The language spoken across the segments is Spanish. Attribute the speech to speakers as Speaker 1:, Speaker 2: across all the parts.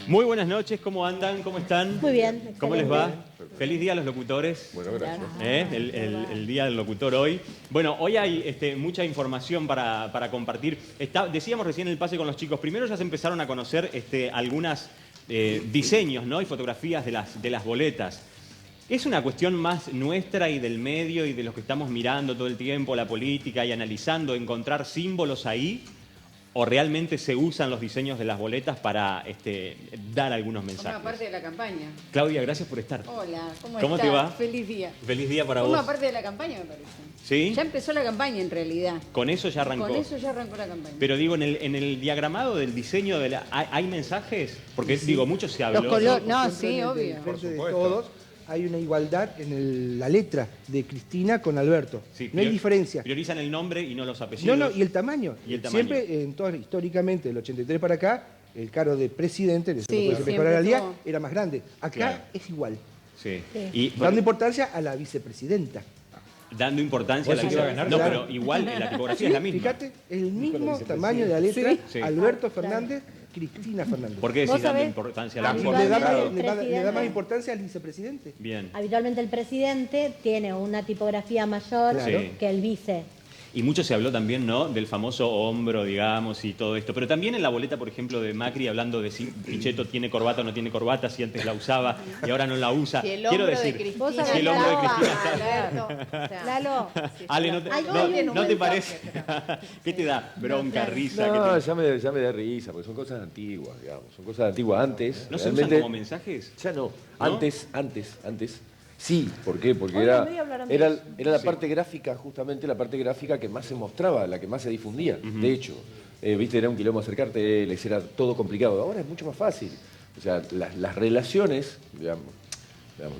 Speaker 1: Muy buenas noches, ¿cómo andan? ¿Cómo están?
Speaker 2: Muy bien.
Speaker 1: ¿Cómo les va? Feliz día a los locutores.
Speaker 3: Bueno, gracias.
Speaker 1: El día del locutor hoy. Bueno, hoy hay mucha información para compartir. Decíamos recién en el pase con los chicos, primero ya se empezaron a conocer algunos diseños, ¿no? Y fotografías de las boletas. ¿Es una cuestión más nuestra y del medio y de los que estamos mirando todo el tiempo la política y analizando, encontrar símbolos ahí? ¿O realmente se usan los diseños de las boletas para dar algunos mensajes?
Speaker 4: Forma parte de la campaña.
Speaker 1: Claudia, gracias por estar.
Speaker 4: Hola, ¿cómo
Speaker 1: ¿Cómo
Speaker 4: estás?
Speaker 1: te va?
Speaker 4: Feliz día.
Speaker 1: Feliz día para vos.
Speaker 4: Forma parte de la campaña, me parece.
Speaker 1: ¿Sí?
Speaker 4: Ya empezó la campaña, en realidad.
Speaker 1: Con eso ya arrancó.
Speaker 4: Con eso ya arrancó la campaña.
Speaker 1: Pero digo, en el diagramado del diseño, ¿hay mensajes? Porque digo, mucho se habló.
Speaker 4: Los colores, no, sí,
Speaker 5: Por
Speaker 4: obvio.
Speaker 5: frente de todos hay una igualdad en la letra de Cristina con Alberto.
Speaker 1: Sí,
Speaker 5: no hay diferencia.
Speaker 1: Priorizan el nombre y no los apellidos.
Speaker 5: No, y el tamaño.
Speaker 1: Y el tamaño.
Speaker 5: Siempre, históricamente, del 83 para acá, el cargo de presidente, que
Speaker 4: Sí,
Speaker 5: se puede mejorar
Speaker 4: siempre
Speaker 5: al día,
Speaker 4: tuvo.
Speaker 5: era más grande. Acá
Speaker 1: Claro.
Speaker 5: es igual.
Speaker 1: Sí.
Speaker 2: Sí.
Speaker 1: Y,
Speaker 5: Dando importancia a la vicepresidenta.
Speaker 1: dando importancia a la
Speaker 3: ¿Vos decís que va a ganar?
Speaker 1: No,
Speaker 5: Claro.
Speaker 1: pero igual la tipografía es la misma.
Speaker 5: Fíjate, el mismo tamaño de la letra,
Speaker 1: Sí.
Speaker 5: Alberto Fernández, Cristina Fernández.
Speaker 1: ¿Por qué
Speaker 2: Vos
Speaker 1: decís dando
Speaker 2: sabés,
Speaker 1: importancia a la
Speaker 2: habitualmente
Speaker 5: Le da,
Speaker 1: misma?
Speaker 5: más,
Speaker 2: el
Speaker 5: le da- le da
Speaker 2: presidente-
Speaker 5: más importancia al vicepresidente.
Speaker 1: Bien.
Speaker 2: Habitualmente el presidente tiene una tipografía mayor
Speaker 5: Claro.
Speaker 1: Sí.
Speaker 2: que el vice.
Speaker 1: Y mucho se habló también, ¿no?, del famoso hombro, digamos, y todo esto. Pero también en la boleta, por ejemplo, de Macri, hablando de si Pichetto tiene corbata o no tiene corbata, si antes la usaba y ahora no la usa.
Speaker 4: Si el
Speaker 1: Quiero
Speaker 4: hombro
Speaker 1: decir,
Speaker 4: de Cristina.
Speaker 2: Vos sabés,
Speaker 1: si el hombro de Cristina
Speaker 2: Lalo,
Speaker 1: Ale, ¿no
Speaker 2: Hay
Speaker 1: te parece? ¿Qué te da? Bronca, risa.
Speaker 3: No,
Speaker 1: ¿qué te-
Speaker 3: ya me da risa, porque son cosas antiguas, digamos. Son cosas antiguas antes.
Speaker 1: ¿No se usan
Speaker 3: realmente-
Speaker 1: como mensajes?
Speaker 3: Ya no.
Speaker 1: ¿No?
Speaker 3: Antes. Sí, ¿por qué? Porque
Speaker 2: Hoy
Speaker 3: era
Speaker 2: en medio hablaron de
Speaker 3: la
Speaker 1: Sí.
Speaker 3: parte gráfica, justamente la parte gráfica que más se mostraba, la que más se difundía. De hecho, viste, era un quilombo acercarte, era todo complicado. Ahora es mucho más fácil. O sea, las relaciones, digamos,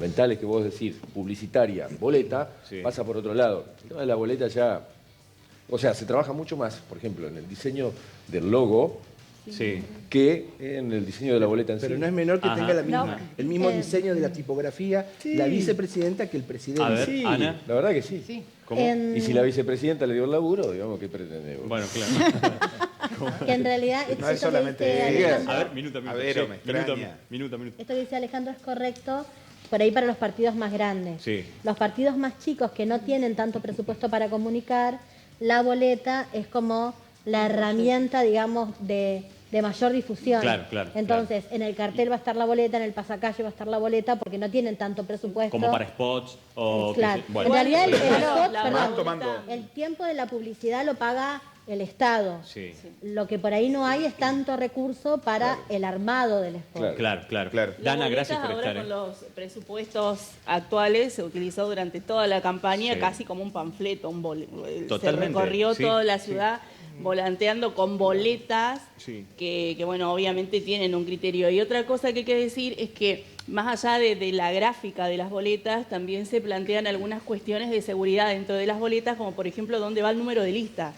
Speaker 3: mentales que vos decís, publicitaria, boleta,
Speaker 1: Sí.
Speaker 3: pasa por otro lado. El tema de la boleta ya... O sea, se trabaja mucho más, por ejemplo, en el diseño del logo
Speaker 1: Sí.
Speaker 3: que en el diseño de la boleta en sí.
Speaker 5: Pero no es menor que
Speaker 1: Ajá.
Speaker 5: tenga
Speaker 2: No.
Speaker 5: el mismo diseño de la tipografía, la vicepresidenta que el presidente.
Speaker 1: A ver,
Speaker 3: Sí,
Speaker 1: Ana.
Speaker 3: la verdad que sí.
Speaker 4: Sí.
Speaker 1: ¿Cómo?
Speaker 2: En-
Speaker 3: Y si la vicepresidenta le dio el laburo, digamos, ¿qué pretende?
Speaker 1: Bueno, claro.
Speaker 2: que en realidad
Speaker 6: No es
Speaker 2: esto que
Speaker 6: solamente
Speaker 2: dice
Speaker 6: ella.
Speaker 2: Alejandro-
Speaker 1: A ver, minuto.
Speaker 6: A ver,
Speaker 1: Sí,
Speaker 6: o me extraña.
Speaker 1: minuto.
Speaker 2: esto que dice Alejandro es correcto por ahí para los partidos más grandes.
Speaker 1: Sí.
Speaker 2: Los partidos más chicos que no tienen tanto presupuesto para comunicar, la boleta es como la herramienta, digamos, de mayor difusión.
Speaker 1: Claro,
Speaker 2: Entonces, en el cartel va a estar la boleta, en el pasacalle va a estar la boleta, porque no tienen tanto presupuesto.
Speaker 1: Como para spots o... qué
Speaker 2: Claro.
Speaker 1: sé- bueno.
Speaker 2: En realidad el
Speaker 7: Claro,
Speaker 2: spot,
Speaker 7: la
Speaker 2: perdón,
Speaker 6: van tomando.
Speaker 2: el tiempo de la publicidad lo paga el Estado.
Speaker 1: Sí.
Speaker 2: Lo que por ahí no hay es tanto recurso para el armado del spot.
Speaker 3: Claro.
Speaker 1: Claro.
Speaker 6: Claro.
Speaker 1: Dana,
Speaker 7: Las
Speaker 1: gracias
Speaker 7: boletas
Speaker 1: por
Speaker 7: ahora
Speaker 1: estar.
Speaker 7: con los presupuestos actuales se utilizó durante toda la campaña
Speaker 1: Sí.
Speaker 7: casi como un panfleto, se
Speaker 1: Totalmente,
Speaker 7: recorrió
Speaker 1: sí,
Speaker 7: toda la
Speaker 1: sí.
Speaker 7: ciudad volanteando con boletas
Speaker 1: Sí.
Speaker 7: que bueno, obviamente tienen un criterio. Y otra cosa que hay que decir es que más allá de la gráfica de las boletas, también se plantean algunas cuestiones de seguridad dentro de las boletas, como por ejemplo dónde va el número de lista.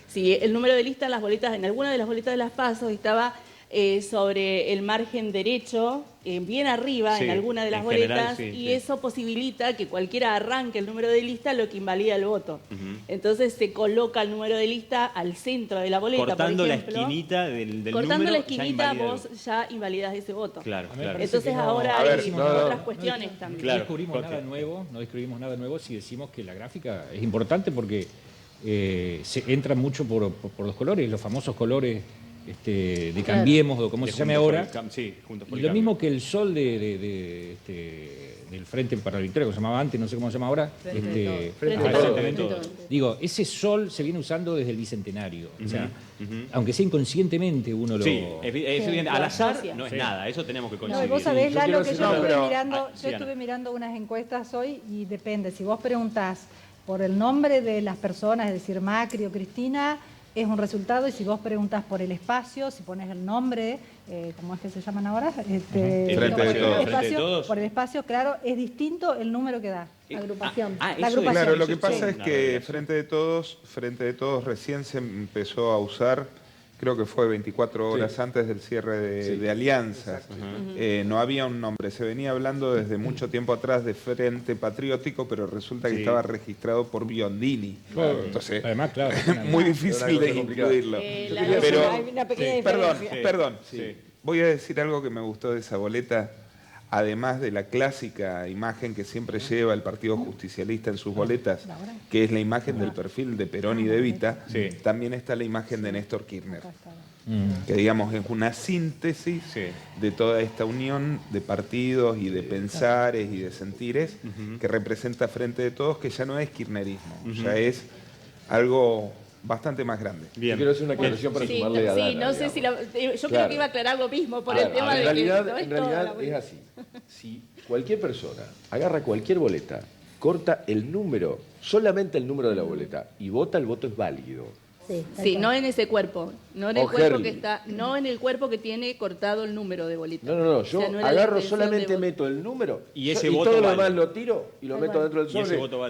Speaker 7: Si el número de lista en las boletas, en alguna de las boletas de las PASO estaba sobre el margen derecho, bien arriba
Speaker 1: Sí,
Speaker 7: en alguna de las
Speaker 1: en general,
Speaker 7: boletas,
Speaker 1: sí,
Speaker 7: y
Speaker 1: sí.
Speaker 7: eso posibilita que cualquiera arranque el número de lista, lo que invalida el voto. Entonces se coloca el número de lista al centro de la boleta,
Speaker 1: Cortando
Speaker 7: por
Speaker 1: la
Speaker 7: ejemplo.
Speaker 1: esquinita del
Speaker 7: Cortando
Speaker 1: número,
Speaker 7: la
Speaker 1: ya
Speaker 7: esquinita
Speaker 1: invalida el-
Speaker 7: vos ya invalidas ese voto.
Speaker 1: Claro.
Speaker 7: Entonces
Speaker 8: que no-
Speaker 7: ahora
Speaker 6: A ver,
Speaker 7: hay
Speaker 3: no,
Speaker 7: otras
Speaker 3: no.
Speaker 7: cuestiones también.
Speaker 1: Claro,
Speaker 8: No descubrimos
Speaker 1: Jorge.
Speaker 8: nada nuevo si decimos que la gráfica es importante porque se entra mucho por los colores, los famosos colores de Cambiemos o como
Speaker 1: De
Speaker 8: se llame
Speaker 1: Juntos por
Speaker 8: ahora.
Speaker 1: el Sí, Juntos por
Speaker 8: Y
Speaker 1: el
Speaker 8: lo
Speaker 1: Cambio.
Speaker 8: mismo que el sol del Frente para la Victoria, como se llamaba antes, no sé cómo se llama ahora.
Speaker 7: Frente de
Speaker 8: este,
Speaker 7: Todos.
Speaker 8: ah,
Speaker 1: Todos.
Speaker 8: exactamente.
Speaker 1: Frente de Todos.
Speaker 8: Digo, ese sol se viene usando desde el Bicentenario. O sea, aunque sea inconscientemente uno lo...
Speaker 1: Sí, es evidente. Al azar no es
Speaker 8: Sí.
Speaker 1: nada, eso tenemos que
Speaker 9: No,
Speaker 1: conseguir.
Speaker 9: y vos sabés,
Speaker 3: Yo
Speaker 9: Lalo,
Speaker 3: quiero
Speaker 9: que
Speaker 3: hacer-
Speaker 9: yo
Speaker 3: no,
Speaker 9: estuve
Speaker 6: pero-
Speaker 9: mirando,
Speaker 1: sí,
Speaker 9: yo
Speaker 1: Ana.
Speaker 9: estuve mirando unas encuestas hoy y depende. Si vos preguntás por el nombre de las personas, es decir, Macri o Cristina, es un resultado, y si vos preguntás por el espacio, si pones el nombre, ¿cómo es que se llaman ahora?
Speaker 6: Frente
Speaker 9: por
Speaker 6: de
Speaker 9: el
Speaker 6: Todos.
Speaker 9: espacio,
Speaker 1: Frente de Todos.
Speaker 9: por el espacio, claro, es distinto el número que da.
Speaker 2: Agrupación.
Speaker 9: La
Speaker 1: eso es-
Speaker 9: agrupación.
Speaker 6: Claro, lo que
Speaker 1: eso
Speaker 6: pasa
Speaker 1: sí.
Speaker 6: es
Speaker 1: Una
Speaker 6: que
Speaker 1: revelación.
Speaker 6: Frente de Todos recién se empezó a usar, creo que fue 24 horas antes del cierre de alianzas. No había un nombre, se venía hablando desde mucho tiempo atrás de Frente Patriótico, pero resulta que
Speaker 1: Sí.
Speaker 6: estaba registrado por Biondini.
Speaker 8: Claro.
Speaker 6: Entonces,
Speaker 8: Además, claro.
Speaker 6: muy difícil
Speaker 3: Una cosa
Speaker 6: de
Speaker 3: complicada.
Speaker 6: incluirlo.
Speaker 7: La
Speaker 6: pero,
Speaker 9: Hay una pequeña
Speaker 6: perdón,
Speaker 9: diferencia.
Speaker 6: perdón.
Speaker 1: Sí.
Speaker 6: Voy a decir algo que me gustó de esa boleta, además de la clásica imagen que siempre lleva el Partido Justicialista en sus boletas, que es la imagen del perfil de Perón y de Evita, también está la imagen de Néstor Kirchner, que digamos es una síntesis de toda esta unión de partidos y de pensares y de sentires que representa Frente de Todos, que ya no es kirchnerismo, ya es algo bastante más grande.
Speaker 3: Yo quiero hacer una aclaración para sumarle a Dana.
Speaker 7: Sí, no sé si yo creo que iba a aclarar lo mismo por el tema de
Speaker 3: en
Speaker 7: que
Speaker 3: realidad es así. Si cualquier persona agarra cualquier boleta, corta el número, solamente el número de la boleta, y vota, el voto es válido.
Speaker 7: Sí, no en ese cuerpo, no en el cuerpo que está, no en el cuerpo que tiene cortado el número de boleta.
Speaker 3: No, yo agarro solamente meto el número
Speaker 1: y ese
Speaker 3: y
Speaker 1: voto
Speaker 3: todo lo
Speaker 1: vale.
Speaker 3: demás lo tiro y lo meto dentro del sobre.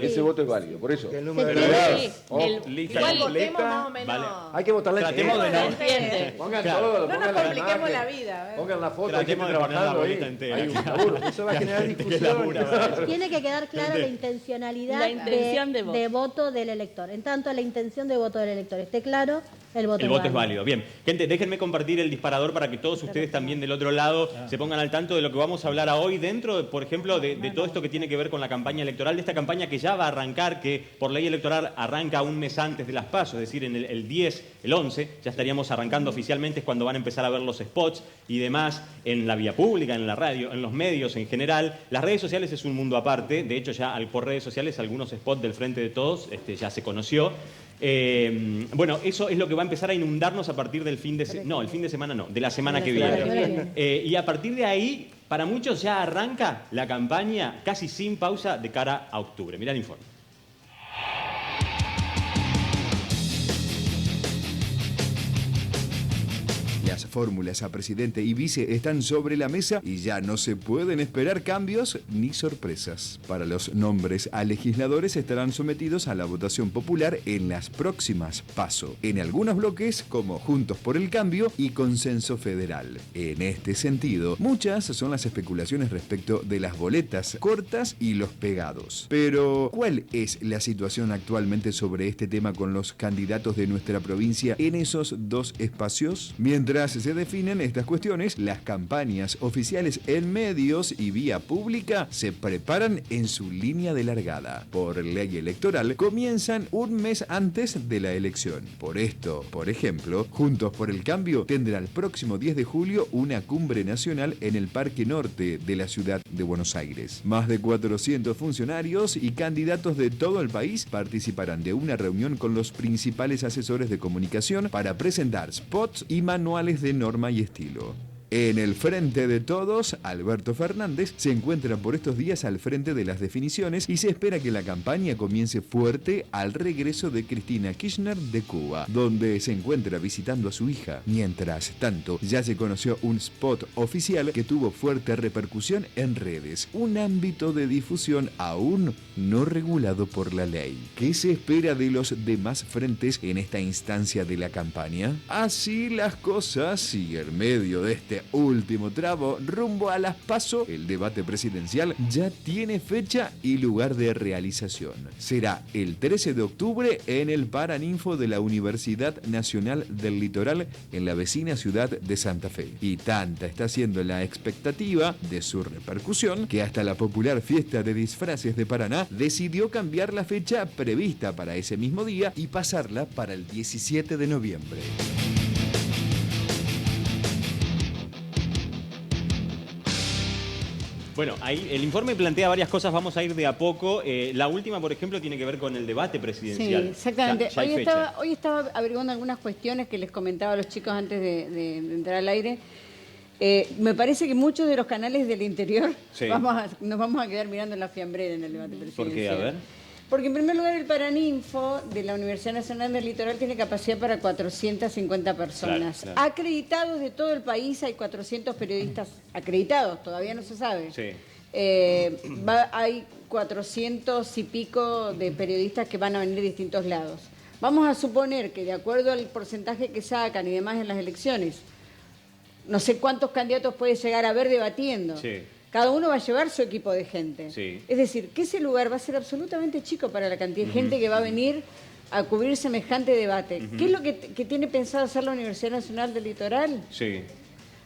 Speaker 1: Ese voto es válido.
Speaker 3: Por eso.
Speaker 5: El número de
Speaker 4: Igual votemos más o menos.
Speaker 3: Hay que votar
Speaker 1: Tratemos de no.
Speaker 3: Pongan
Speaker 1: Claro.
Speaker 3: todo,
Speaker 4: No nos
Speaker 3: pongan la
Speaker 4: compliquemos
Speaker 3: imagen,
Speaker 4: la vida.
Speaker 3: pongan la foto,
Speaker 1: Tratemos
Speaker 3: hay
Speaker 1: de
Speaker 3: gente
Speaker 1: poner la
Speaker 3: trabajando
Speaker 1: boleta
Speaker 3: ahí.
Speaker 1: entera.
Speaker 3: Hay un laburo.
Speaker 5: Eso va a generar
Speaker 1: Qué
Speaker 5: discusión.
Speaker 1: laburo.
Speaker 2: Tiene que quedar clara la intencionalidad
Speaker 7: La intención de
Speaker 2: voto del elector. En tanto, la intención de voto del elector esté claro, el voto
Speaker 1: es válido. Bien, gente, déjenme compartir el disparador para que todos ustedes también del otro lado se pongan al tanto de lo que vamos a hablar hoy dentro, por ejemplo, de todo esto que tiene que ver con la campaña electoral, de esta campaña que ya va a arrancar, que por ley electoral arranca un mes antes de las PASO, es decir, en el 10, el 11, ya estaríamos arrancando oficialmente, es cuando van a empezar a ver los spots y demás en la vía pública, en la radio, en los medios en general. Las redes sociales es un mundo aparte, de hecho ya por redes sociales algunos spots del Frente de Todos ya se conoció. Bueno, eso es lo que va a empezar a inundarnos a partir del fin de semana. No, el fin de semana no, de la semana que viene. Y a partir de ahí, para muchos ya arranca la campaña casi sin pausa de cara a octubre. Mirá el informe.
Speaker 10: Las fórmulas a presidente y vice están sobre la mesa y ya no se pueden esperar cambios ni sorpresas. Para los nombres a legisladores estarán sometidos a la votación popular en las próximas PASO, en algunos bloques como Juntos por el Cambio y Consenso Federal. En este sentido, muchas son las especulaciones respecto de las boletas cortas y los pegados. Pero, ¿cuál es la situación actualmente sobre este tema con los candidatos de nuestra provincia en esos dos espacios? Mientras se definen estas cuestiones, las campañas oficiales en medios y vía pública se preparan en su línea de largada. Por ley electoral, comienzan un mes antes de la elección. Por esto, por ejemplo, Juntos por el Cambio tendrá el próximo 10 de julio una cumbre nacional en el Parque Norte de la ciudad de Buenos Aires. Más de 400 funcionarios y candidatos de todo el país participarán de una reunión con los principales asesores de comunicación para presentar spots y manuales de norma y estilo. En el Frente de Todos, Alberto Fernández se encuentra por estos días al frente de las definiciones y se espera que la campaña comience fuerte al regreso de Cristina Kirchner de Cuba, donde se encuentra visitando a su hija. Mientras tanto, ya se conoció un spot oficial que tuvo fuerte repercusión en redes, un ámbito de difusión aún no regulado por la ley. ¿Qué se espera de los demás frentes en esta instancia de la campaña? Así las cosas, y en medio de este último tramo rumbo a las PASO, el debate presidencial ya tiene fecha y lugar de realización. Será el 13 de octubre en el Paraninfo de la Universidad Nacional del Litoral en la vecina ciudad de Santa Fe. Y tanta está siendo la expectativa de su repercusión que hasta la popular fiesta de disfraces de Paraná decidió cambiar la fecha prevista para ese mismo día y pasarla para el 17 de noviembre.
Speaker 1: Bueno, ahí el informe plantea varias cosas, vamos a ir de a poco. La última, por ejemplo, tiene que ver con el debate presidencial.
Speaker 4: Sí, exactamente.
Speaker 1: Ya hay fecha.
Speaker 4: Hoy estaba averiguando algunas cuestiones que les comentaba a los chicos antes de entrar al aire. Me parece que muchos de los canales del interior nos vamos a quedar mirando en la fiambrera en el debate presidencial.
Speaker 1: ¿Por qué? A ver.
Speaker 4: Porque en primer lugar el Paraninfo de la Universidad Nacional del Litoral tiene capacidad para 450 personas.
Speaker 1: Claro.
Speaker 4: Acreditados de todo el país hay 400 periodistas acreditados, todavía no se sabe.
Speaker 1: Sí.
Speaker 4: Hay 400 y pico de periodistas que van a venir de distintos lados. Vamos a suponer que de acuerdo al porcentaje que sacan y demás en las elecciones, no sé cuántos candidatos puede llegar a haber debatiendo.
Speaker 1: Sí.
Speaker 4: Cada uno va a llevar su equipo de gente.
Speaker 1: Sí.
Speaker 4: Es decir, que ese lugar va a ser absolutamente chico para la cantidad de gente que va a venir a cubrir semejante debate. ¿Qué es lo que tiene pensado hacer la Universidad Nacional del Litoral?
Speaker 1: Sí.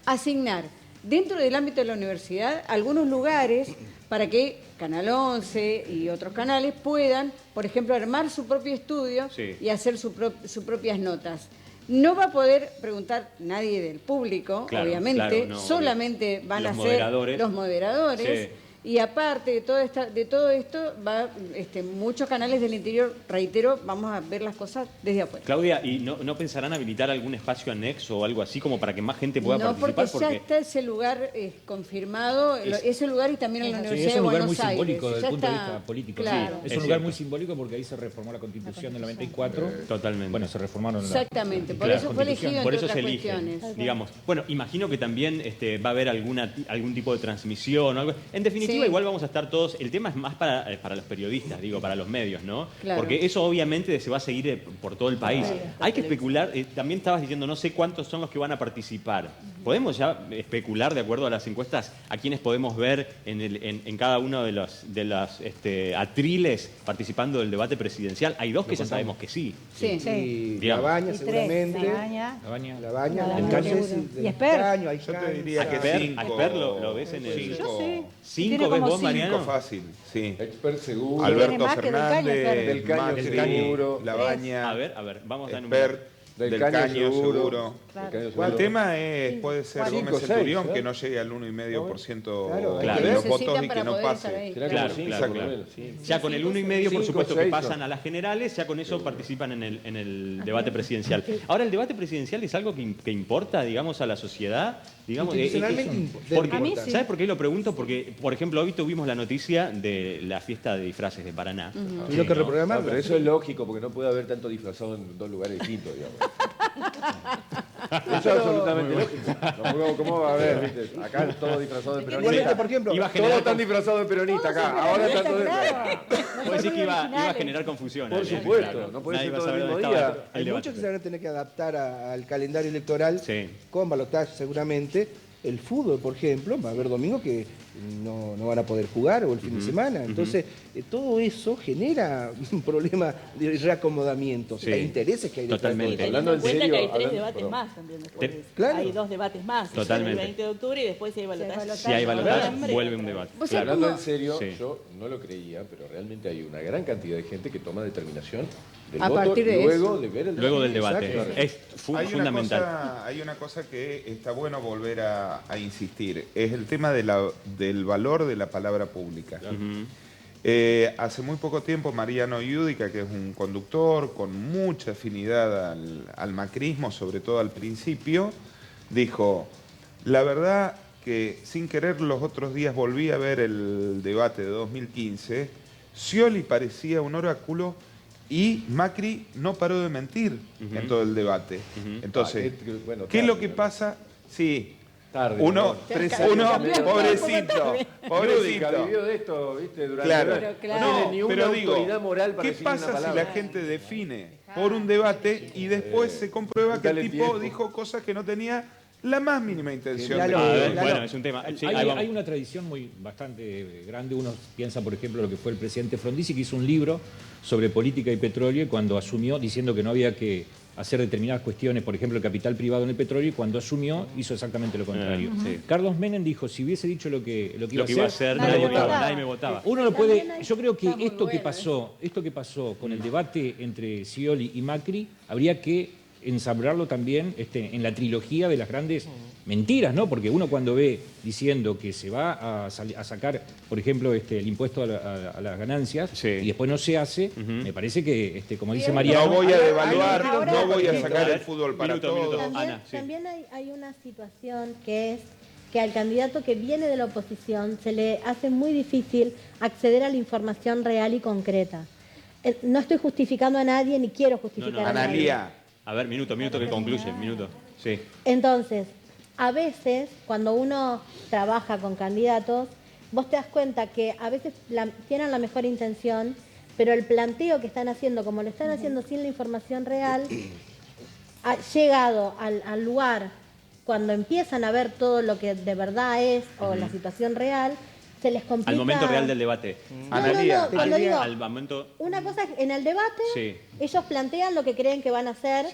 Speaker 4: asignar dentro del ámbito de la universidad algunos lugares para que Canal 11 y otros canales puedan, por ejemplo, armar su propio estudio y hacer sus propias notas. No va a poder preguntar nadie del público, obviamente, solamente van a ser los moderadores. Y aparte de todo esto, muchos canales del interior, reitero, vamos a ver las cosas desde afuera.
Speaker 1: Claudia, ¿y no pensarán habilitar algún espacio anexo o algo así como para que más gente pueda participar?
Speaker 4: No, porque ya está ese lugar confirmado, ese lugar y también en la Universidad de Buenos Aires.
Speaker 8: Es un lugar muy simbólico desde el punto de vista político.
Speaker 4: Claro.
Speaker 8: Es un lugar muy simbólico porque ahí se reformó la Constitución del 94.
Speaker 1: Totalmente.
Speaker 8: Bueno, se reformaron
Speaker 4: Exactamente, por eso fue elegido,
Speaker 1: por
Speaker 4: entre
Speaker 1: eso se
Speaker 4: otras
Speaker 1: elige,
Speaker 4: cuestiones.
Speaker 1: digamos. Bueno, imagino que también va a haber algún tipo de transmisión o algo. En definitiva, igual vamos a estar todos. El tema es más para los periodistas, para los medios, ¿no?
Speaker 4: Claro.
Speaker 1: Porque eso obviamente se va a seguir por todo el país. Hay que especular, también estabas diciendo, no sé cuántos son los que van a participar. ¿Podemos ya especular, de acuerdo a las encuestas, a quiénes podemos ver en cada uno de los atriles participando del debate presidencial? Hay dos que ya sabemos que sí.
Speaker 5: Sí. Labaña, seguramente. Labaña.
Speaker 9: Y Esper.
Speaker 6: Yo te diría que
Speaker 1: Esper lo ves en el...
Speaker 9: Yo sí.
Speaker 1: 5 ves vos, Mariano.
Speaker 6: Fácil, sí.
Speaker 3: Expert seguro.
Speaker 6: Alberto
Speaker 9: más que
Speaker 6: Fernández,
Speaker 3: Del Caño seguro.
Speaker 6: Labaña.
Speaker 1: A ver, vamos a dar un...
Speaker 6: Expert,
Speaker 3: Del Caño seguro.
Speaker 6: El tema puede ser Gómez Centurión, que no llegue al 1,5% de los votos y que no pase.
Speaker 1: Claro. Ya con el 1,5%, por supuesto, que pasan a las generales, ya con eso participan en el debate presidencial. Ahora, ¿el debate presidencial es algo que importa, digamos, a la sociedad? Digamos,
Speaker 5: porque,
Speaker 1: ¿sabes por qué lo pregunto? Porque, por ejemplo, hoy tuvimos la noticia de la fiesta de disfraces de Paraná.
Speaker 5: Tuvieron que reprogramar.
Speaker 3: Pero eso es lógico, porque no puede haber tanto disfrazado en dos lugares distintos, digamos. Eso es absolutamente lógico. ¿Cómo va a haber? ¿Viste? Acá todos disfrazados de peronista.
Speaker 5: Igualmente, por ejemplo,
Speaker 3: todos están disfrazados de peronista acá. Ahora están todos...
Speaker 1: Puede decir que iba a generar confusión.
Speaker 3: Por supuesto, no puede ser todo el mismo día.
Speaker 5: Hay muchos que se van a tener que adaptar al calendario electoral con balotaje seguramente. El fútbol, por ejemplo, va a haber domingos que no van a poder jugar o el fin de semana. Entonces, todo eso genera un problema de reacomodamiento. Hay intereses que hay detrás.
Speaker 1: Totalmente.
Speaker 7: Hablando en cuenta que hay 3 debates más también después.
Speaker 5: Claro.
Speaker 7: Hay 2 debates más.
Speaker 1: Totalmente.
Speaker 7: El 20 de octubre y después si hay balotaje.
Speaker 1: Si hay balotaje, vuelve un debate.
Speaker 3: Hablando en serio, yo no lo creía, pero realmente hay una gran cantidad de gente que toma determinación del voto luego de ver el debate.
Speaker 1: Luego del debate. Es fundamental.
Speaker 6: Hay una cosa que está bueno volver a insistir. Es el tema del valor de la palabra pública. Hace muy poco tiempo Mariano Iudica, que es un conductor con mucha afinidad al macrismo, sobre todo al principio, dijo, la verdad que sin querer los otros días volví a ver el debate de 2015, Scioli parecía un oráculo y Macri no paró de mentir en todo el debate. Entonces, ¿qué es lo que pasa? Sí.
Speaker 3: Tarde.
Speaker 6: Uno, pobrecito.
Speaker 3: Vivió de esto, ¿viste? Durante
Speaker 6: no,
Speaker 3: ni una
Speaker 6: pero digo,
Speaker 3: autoridad moral para
Speaker 6: ¿qué
Speaker 3: decir una
Speaker 6: pasa si
Speaker 3: palabra?
Speaker 6: la gente define por un debate y después se comprueba que el tipo dijo cosas que no tenía la más mínima intención de
Speaker 1: bueno, es un tema.
Speaker 8: Hay una tradición bastante grande. Uno piensa, por ejemplo, lo que fue el presidente Frondizi, que hizo un libro sobre política y petróleo, y cuando asumió, diciendo que no había que hacer determinadas cuestiones, por ejemplo, el capital privado en el petróleo, y cuando asumió hizo exactamente lo contrario. Carlos Menem dijo, si hubiese dicho lo que iba a hacer,
Speaker 1: nadie me votaba.
Speaker 8: Uno lo puede, yo creo que esto que pasó con el debate entre Scioli y Macri, habría que ensamblarlo también en la trilogía de las grandes mentiras, ¿no? Porque uno cuando ve diciendo que se va a sacar, por ejemplo, el impuesto a las ganancias y después no se hace, me parece que, como dice Mariano...
Speaker 6: No voy a devaluar, no voy a sacar el fútbol para todos.
Speaker 2: También hay una situación que es que al candidato que viene de la oposición se le hace muy difícil acceder a la información real y concreta. No estoy justificando a nadie ni quiero justificar a nadie.
Speaker 6: Analía.
Speaker 1: A ver, minuto que concluye, minuto. Sí.
Speaker 2: Entonces, a veces, cuando uno trabaja con candidatos, vos te das cuenta que a veces tienen la mejor intención, pero el planteo que están haciendo, como lo están haciendo sin la información real, ha llegado al lugar, cuando empiezan a ver todo lo que de verdad es, o la situación real, se les complica.
Speaker 1: Al momento real del debate.
Speaker 2: Al
Speaker 1: momento...
Speaker 2: Una cosa es, en el debate, ellos plantean lo que creen que van a hacer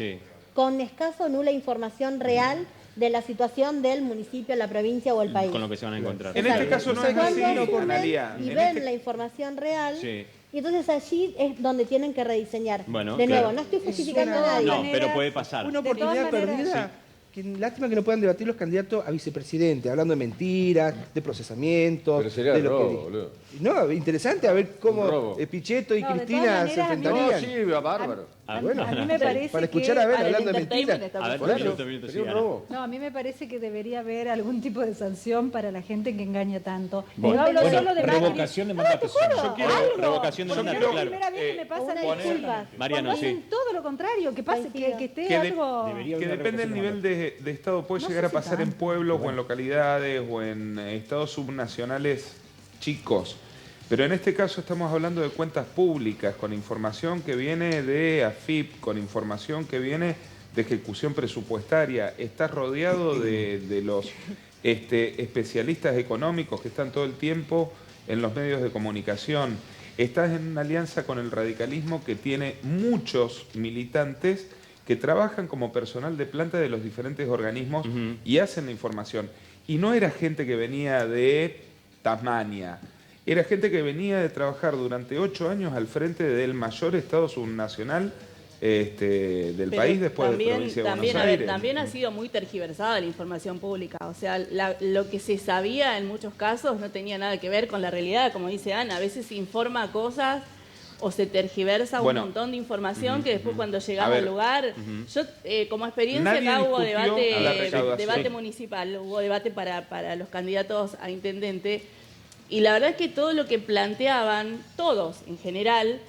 Speaker 2: con escaso o nula información real de la situación del municipio, la provincia o el país.
Speaker 1: Con lo que se van a encontrar.
Speaker 6: En este caso no es así, Analía.
Speaker 2: Y ven la información real.
Speaker 1: Sí.
Speaker 2: Y entonces allí es donde tienen que rediseñar.
Speaker 1: Bueno,
Speaker 2: de nuevo,
Speaker 1: claro.
Speaker 2: no estoy justificando
Speaker 5: una-
Speaker 2: a nadie.
Speaker 1: No, pero puede pasar.
Speaker 5: Una
Speaker 9: De todas
Speaker 5: oportunidad
Speaker 9: maneras-
Speaker 5: perdida. Que lástima que no puedan debatir los candidatos a vicepresidente, hablando de mentiras, de procesamientos.
Speaker 3: Pero sería
Speaker 5: de lo
Speaker 3: robo,
Speaker 5: que...
Speaker 3: boludo.
Speaker 5: No, interesante a ver
Speaker 3: Un
Speaker 5: cómo
Speaker 3: robo.
Speaker 5: Pichetto y
Speaker 9: No, de
Speaker 5: Cristina
Speaker 9: todas
Speaker 5: se
Speaker 9: maneras, a mí me-
Speaker 5: enfrentarían.
Speaker 3: No, sí, bárbaro.
Speaker 5: Bueno,
Speaker 9: a mí me parece
Speaker 5: para escuchar
Speaker 9: que
Speaker 5: a ver
Speaker 7: para el
Speaker 5: hablando de
Speaker 7: entertainment
Speaker 5: mentiras.
Speaker 7: está
Speaker 1: A ver,
Speaker 5: Por eso,
Speaker 1: minuto,
Speaker 3: Sería un
Speaker 1: sí, Ana.
Speaker 3: robo.
Speaker 9: No, a mí me parece que debería haber algún tipo de sanción para la gente que engaña tanto.
Speaker 1: Bueno,
Speaker 9: Yo hablo
Speaker 8: Bueno,
Speaker 9: solo de Macri.
Speaker 8: revocación de mandato.
Speaker 1: Yo quiero revocación de
Speaker 9: Porque
Speaker 1: mandato,
Speaker 9: es la
Speaker 1: claro.
Speaker 9: primera vez que me pasa
Speaker 2: Una
Speaker 9: disculpas.
Speaker 2: disculpa.
Speaker 1: Mariano,
Speaker 9: Cuando
Speaker 1: sí.
Speaker 9: hacen todo lo contrario, que pase, que esté
Speaker 6: Que de-
Speaker 9: algo...
Speaker 8: Debería haber
Speaker 6: Que
Speaker 8: una
Speaker 6: depende del
Speaker 8: revocación
Speaker 6: nivel de Estado, puede
Speaker 9: No
Speaker 6: llegar
Speaker 9: sé
Speaker 6: a
Speaker 9: si
Speaker 6: pasar en
Speaker 9: tanto.
Speaker 6: pueblos o en localidades o en estados subnacionales chicos. Pero en este caso estamos hablando de cuentas públicas, con información que viene de AFIP, con información que viene de ejecución presupuestaria. Estás rodeado de los especialistas económicos que están todo el tiempo en los medios de comunicación. Estás en una alianza con el radicalismo que tiene muchos militantes que trabajan como personal de planta de los diferentes organismos y hacen la información. Y no era gente que venía de Tasmania, era gente que venía de trabajar durante 8 años al frente del mayor estado subnacional del
Speaker 7: Pero
Speaker 6: país después de
Speaker 7: también,
Speaker 6: provincia de
Speaker 7: también,
Speaker 6: Buenos
Speaker 7: a ver,
Speaker 6: Aires.
Speaker 7: también ha sido muy tergiversada la información pública. O sea, lo que se sabía en muchos casos no tenía nada que ver con la realidad, como dice Ana. A veces se informa cosas o se tergiversa
Speaker 6: Bueno,
Speaker 7: un montón de información que después cuando
Speaker 6: A
Speaker 7: llegamos
Speaker 6: ver,
Speaker 7: al lugar... Yo, como experiencia,
Speaker 6: nadie
Speaker 7: acá hubo
Speaker 6: discutió la recaudación.
Speaker 7: debate municipal, hubo debate para los candidatos a intendente. Y la verdad es que todo lo que planteaban, todos en general...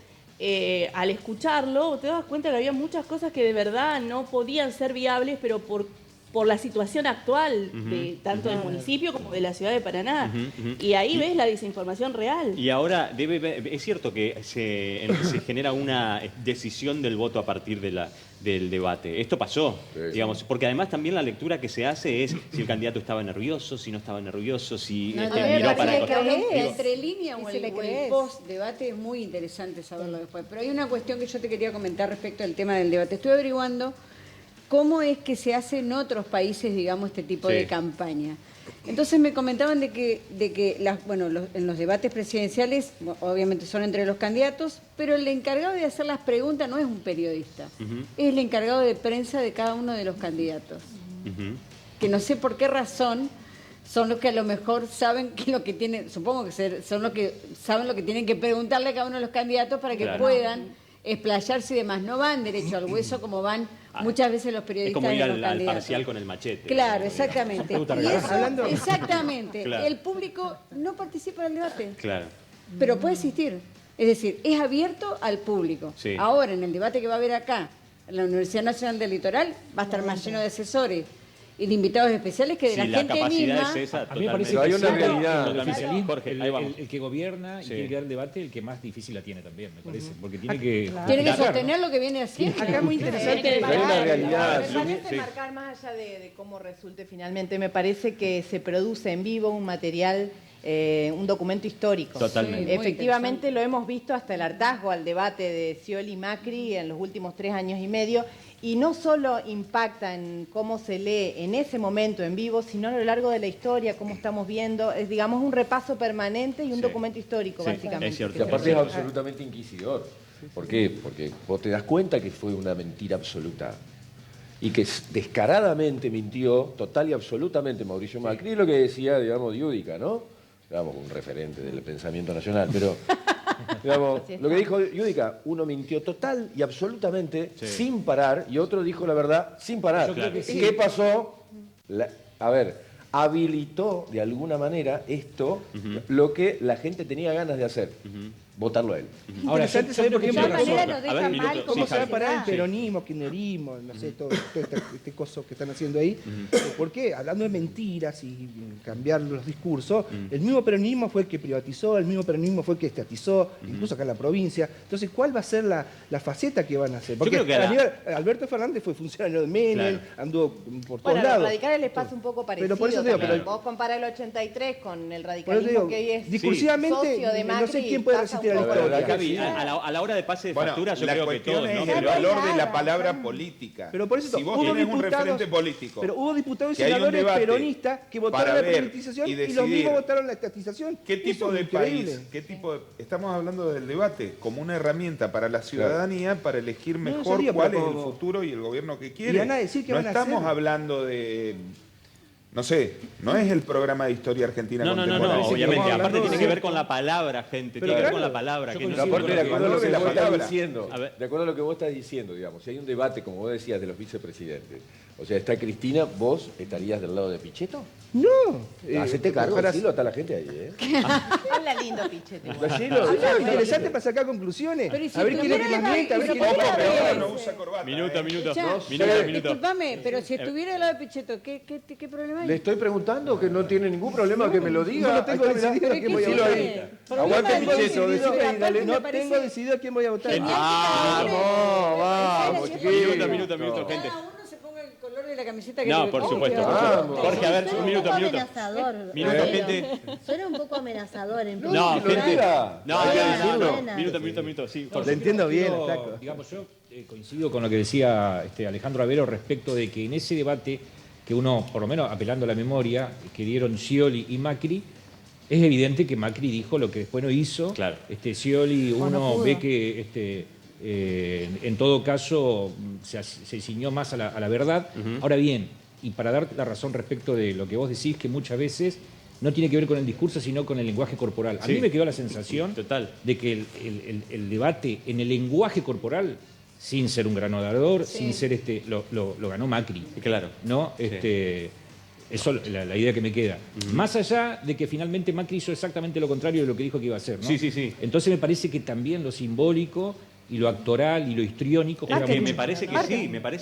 Speaker 7: al escucharlo te das cuenta que había muchas cosas que de verdad no podían ser viables, pero por la situación actual de tanto del municipio como de la ciudad de Paraná. Y ahí ves la desinformación real.
Speaker 1: Y ahora es cierto que se genera una decisión del voto a partir del debate. Esto pasó, digamos, porque además también la lectura que se hace es si el candidato estaba nervioso, si no estaba nervioso, si
Speaker 4: No,
Speaker 1: miró para...
Speaker 4: entre línea o
Speaker 9: Y si le
Speaker 4: el
Speaker 9: crees.
Speaker 4: post-debate es muy interesante saberlo después. Pero hay una cuestión que yo te quería comentar respecto al tema del debate. Estoy averiguando cómo es que se hace en otros países, digamos, este tipo de campaña. Entonces me comentaban de que en los debates presidenciales, obviamente son entre los candidatos, pero el encargado de hacer las preguntas no es un periodista, es el encargado de prensa de cada uno de los candidatos. Que no sé por qué razón son los que a lo mejor saben que lo que tienen, supongo que son los que saben lo que tienen que preguntarle a cada uno de los candidatos para que puedan explayarse y demás. No van derecho al hueso como van muchas veces los periodistas.
Speaker 1: Es como ir
Speaker 4: de los
Speaker 1: al
Speaker 4: candidatos.
Speaker 1: parcial con el machete.
Speaker 4: Claro, exactamente. Y eso, exactamente.
Speaker 1: Claro.
Speaker 4: El público no participa en el debate,
Speaker 1: Claro.
Speaker 4: pero puede existir. Es decir, es abierto al público.
Speaker 1: Sí.
Speaker 4: Ahora, en el debate que va a haber acá, en la Universidad Nacional del Litoral, va a estar más lleno de asesores y de invitados especiales que de
Speaker 1: Sí,
Speaker 4: la gente
Speaker 1: capacidad
Speaker 4: misma.
Speaker 1: es esa,
Speaker 8: A mí me parece
Speaker 1: totalmente.
Speaker 8: que
Speaker 3: Pero hay una
Speaker 8: siendo
Speaker 3: realidad.
Speaker 8: el oficialismo,
Speaker 1: Jorge, ahí vamos.
Speaker 8: el que gobierna y
Speaker 1: Sí.
Speaker 8: tiene que dar el debate, el que más difícil la tiene también, me parece. Porque tiene que...
Speaker 4: Tiene que
Speaker 8: Claro,
Speaker 4: sostener lo que viene haciendo.
Speaker 5: Acá es muy interesante.
Speaker 3: Pero hay una realidad.
Speaker 11: Me parece marcar más allá de cómo resulte finalmente, me parece que se produce en vivo un material, un documento histórico.
Speaker 1: Totalmente.
Speaker 4: Sí, muy
Speaker 11: Efectivamente lo hemos visto hasta el hartazgo al debate de Scioli y Macri en los últimos 3 años y medio, y no solo impacta en cómo se lee en ese momento en vivo, sino a lo largo de la historia, cómo estamos viendo, es digamos un repaso permanente y un documento histórico,
Speaker 1: Sí,
Speaker 11: básicamente.
Speaker 1: es cierto.
Speaker 3: Que aparte es absolutamente inquisidor. ¿Por qué? Porque vos te das cuenta que fue una mentira absoluta. Y que descaradamente mintió total y absolutamente Mauricio Macri, lo que decía, digamos, Giudica, ¿no? Digamos, un referente del pensamiento nacional, pero... Digamos, lo que dijo Giudica, uno mintió total y absolutamente sin parar y otro dijo la verdad sin parar.
Speaker 8: Yo creo que sí.
Speaker 3: ¿Qué pasó? A ver, habilitó de alguna manera esto lo que la gente tenía ganas de hacer, votarlo a él.
Speaker 8: Ahora,
Speaker 5: Interesante saber, por
Speaker 8: yo
Speaker 5: ejemplo,
Speaker 8: creo que
Speaker 9: De todas
Speaker 8: tiene
Speaker 9: maneras
Speaker 8: razón.
Speaker 9: nos
Speaker 1: A ver,
Speaker 9: deja mal
Speaker 1: minuto.
Speaker 9: como
Speaker 5: ¿Cómo se va a parar el
Speaker 9: sociedad.
Speaker 5: peronismo, kirchnerismo, no sé, todo este coso que están haciendo ahí? ¿Por qué? Hablando de mentiras y cambiar los discursos, el mismo peronismo fue el que privatizó, el mismo peronismo fue el que estatizó, incluso acá en la provincia. Entonces, ¿cuál va a ser la faceta que van a hacer? Porque
Speaker 1: creo que
Speaker 5: Alberto Fernández fue funcionario de Menem, anduvo por todos
Speaker 11: Bueno, a los
Speaker 5: lados.
Speaker 11: radicales les pasa un poco parecido.
Speaker 5: Pero por eso te digo,
Speaker 11: también.
Speaker 5: pero-
Speaker 11: Vos comparás el 83 con el
Speaker 5: Por eso te
Speaker 11: radicalismo
Speaker 5: digo,
Speaker 11: que hoy es
Speaker 5: discursivamente,
Speaker 11: socio de
Speaker 5: no
Speaker 11: Macri
Speaker 5: sé quién
Speaker 11: y
Speaker 5: puede
Speaker 11: pasa
Speaker 5: resistir era la historia.
Speaker 1: Gaby, a la hora de pase de factura, yo creo que todos, ¿no?
Speaker 6: Es el valor de la palabra política.
Speaker 5: Pero por eso
Speaker 6: si vos tenés un referente político,
Speaker 5: pero hubo diputados y
Speaker 6: que hay un
Speaker 5: senadores
Speaker 6: debate
Speaker 5: peronistas que votaron la privatización y los mismos votaron la estatización.
Speaker 6: ¿Qué tipo de país? Estamos hablando del debate como una herramienta para la ciudadanía para elegir mejor cuál es el futuro y el gobierno que quiere.
Speaker 5: Y van a decir que
Speaker 6: no
Speaker 5: van a
Speaker 6: estamos
Speaker 5: hacer.
Speaker 6: hablando de... No sé, no es el programa de historia argentina contemporánea.
Speaker 1: No, obviamente.
Speaker 6: Estamos
Speaker 1: Aparte
Speaker 6: hablando
Speaker 1: tiene que
Speaker 6: de-
Speaker 1: ver con la palabra, gente.
Speaker 5: Pero
Speaker 1: Tiene que ver
Speaker 5: claro,
Speaker 1: con la palabra.
Speaker 3: Yo
Speaker 1: Que no
Speaker 3: coincido
Speaker 1: sirve
Speaker 3: con de acuerdo a lo que
Speaker 6: la
Speaker 3: vos estás
Speaker 6: palabra.
Speaker 3: diciendo,
Speaker 1: A ver.
Speaker 3: de acuerdo a lo que vos estás diciendo, digamos, si hay un debate, como vos decías, de los vicepresidentes, o sea, está Cristina, ¿vos estarías del lado de Pichetto?
Speaker 5: No.
Speaker 3: Hacete cargo,
Speaker 5: ojalá-
Speaker 3: decilo, está la gente ahí, ¿eh?
Speaker 11: Habla lindo, Pichete.
Speaker 3: Decilo,
Speaker 5: Claro, interesante para sacar conclusiones.
Speaker 4: Pero y si
Speaker 5: A ver quién es que
Speaker 4: tuviera
Speaker 5: más miente, a ver
Speaker 4: la-
Speaker 5: quién
Speaker 6: Ojo,
Speaker 5: es
Speaker 6: que
Speaker 5: que
Speaker 6: ahora
Speaker 5: más
Speaker 6: no usa corbata.
Speaker 1: Minuto.
Speaker 4: Ya,
Speaker 1: Minuto.
Speaker 4: disculpame, pero si estuviera del lado de Pichetto, ¿qué problema hay?
Speaker 3: Le estoy preguntando que no tiene ningún problema que me lo diga.
Speaker 5: Yo no tengo
Speaker 3: Ahí está,
Speaker 5: decidido a
Speaker 3: mirá.
Speaker 5: quién voy a
Speaker 3: Decilo
Speaker 5: votar.
Speaker 3: ahí.
Speaker 4: Problema
Speaker 3: Aguante
Speaker 4: de
Speaker 3: Pichetto,
Speaker 4: decidido.
Speaker 3: decilo ahí,
Speaker 4: Aparte
Speaker 3: dale.
Speaker 4: me
Speaker 5: No
Speaker 4: parece
Speaker 5: tengo decidido a quién voy a votar.
Speaker 4: genial
Speaker 3: Vamos, chiquillos.
Speaker 1: Minuto, gente.
Speaker 4: Cada uno se ponga el color de la camiseta que
Speaker 1: No,
Speaker 4: le
Speaker 1: por
Speaker 4: guste.
Speaker 1: supuesto.
Speaker 3: Vamos.
Speaker 1: Jorge, a ver,
Speaker 2: Suena
Speaker 1: un minuto.
Speaker 2: amenazador.
Speaker 1: Minuto,
Speaker 2: Rodrigo.
Speaker 1: gente.
Speaker 2: Suena un poco amenazador. En
Speaker 3: No,
Speaker 1: No,
Speaker 3: que lo
Speaker 1: gente.
Speaker 3: diga.
Speaker 1: No,
Speaker 3: Hay que
Speaker 1: no,
Speaker 3: decirlo.
Speaker 1: Minuto. Sí,
Speaker 8: No,
Speaker 1: Jorge.
Speaker 5: Lo entiendo bien,
Speaker 8: quiero,
Speaker 5: flaco.
Speaker 8: digamos, yo coincido con lo que decía Alejandro Avero respecto de que en ese debate que uno, por lo menos apelando a la memoria, que dieron Scioli y Macri, es evidente que Macri dijo lo que después no hizo.
Speaker 1: Claro.
Speaker 8: Scioli,
Speaker 2: O no
Speaker 8: uno
Speaker 2: pudo.
Speaker 8: ve que en todo caso se ciñó más a la verdad. Ahora bien, y para dar la razón respecto de lo que vos decís, que muchas veces no tiene que ver con el discurso, sino con el lenguaje corporal. A
Speaker 1: Sí.
Speaker 8: mí me quedó la sensación
Speaker 1: Total.
Speaker 8: de que el debate en el lenguaje corporal, sin ser un gran orador, sin ser lo ganó Macri.
Speaker 1: Claro.
Speaker 8: ¿No? Eso es la idea que me queda. Más allá de que finalmente Macri hizo exactamente lo contrario de lo que dijo que iba a hacer, ¿no?
Speaker 1: Sí.
Speaker 8: Entonces me parece que también lo simbólico y lo actoral y lo histriónico juega
Speaker 1: Me
Speaker 8: mucho.
Speaker 1: parece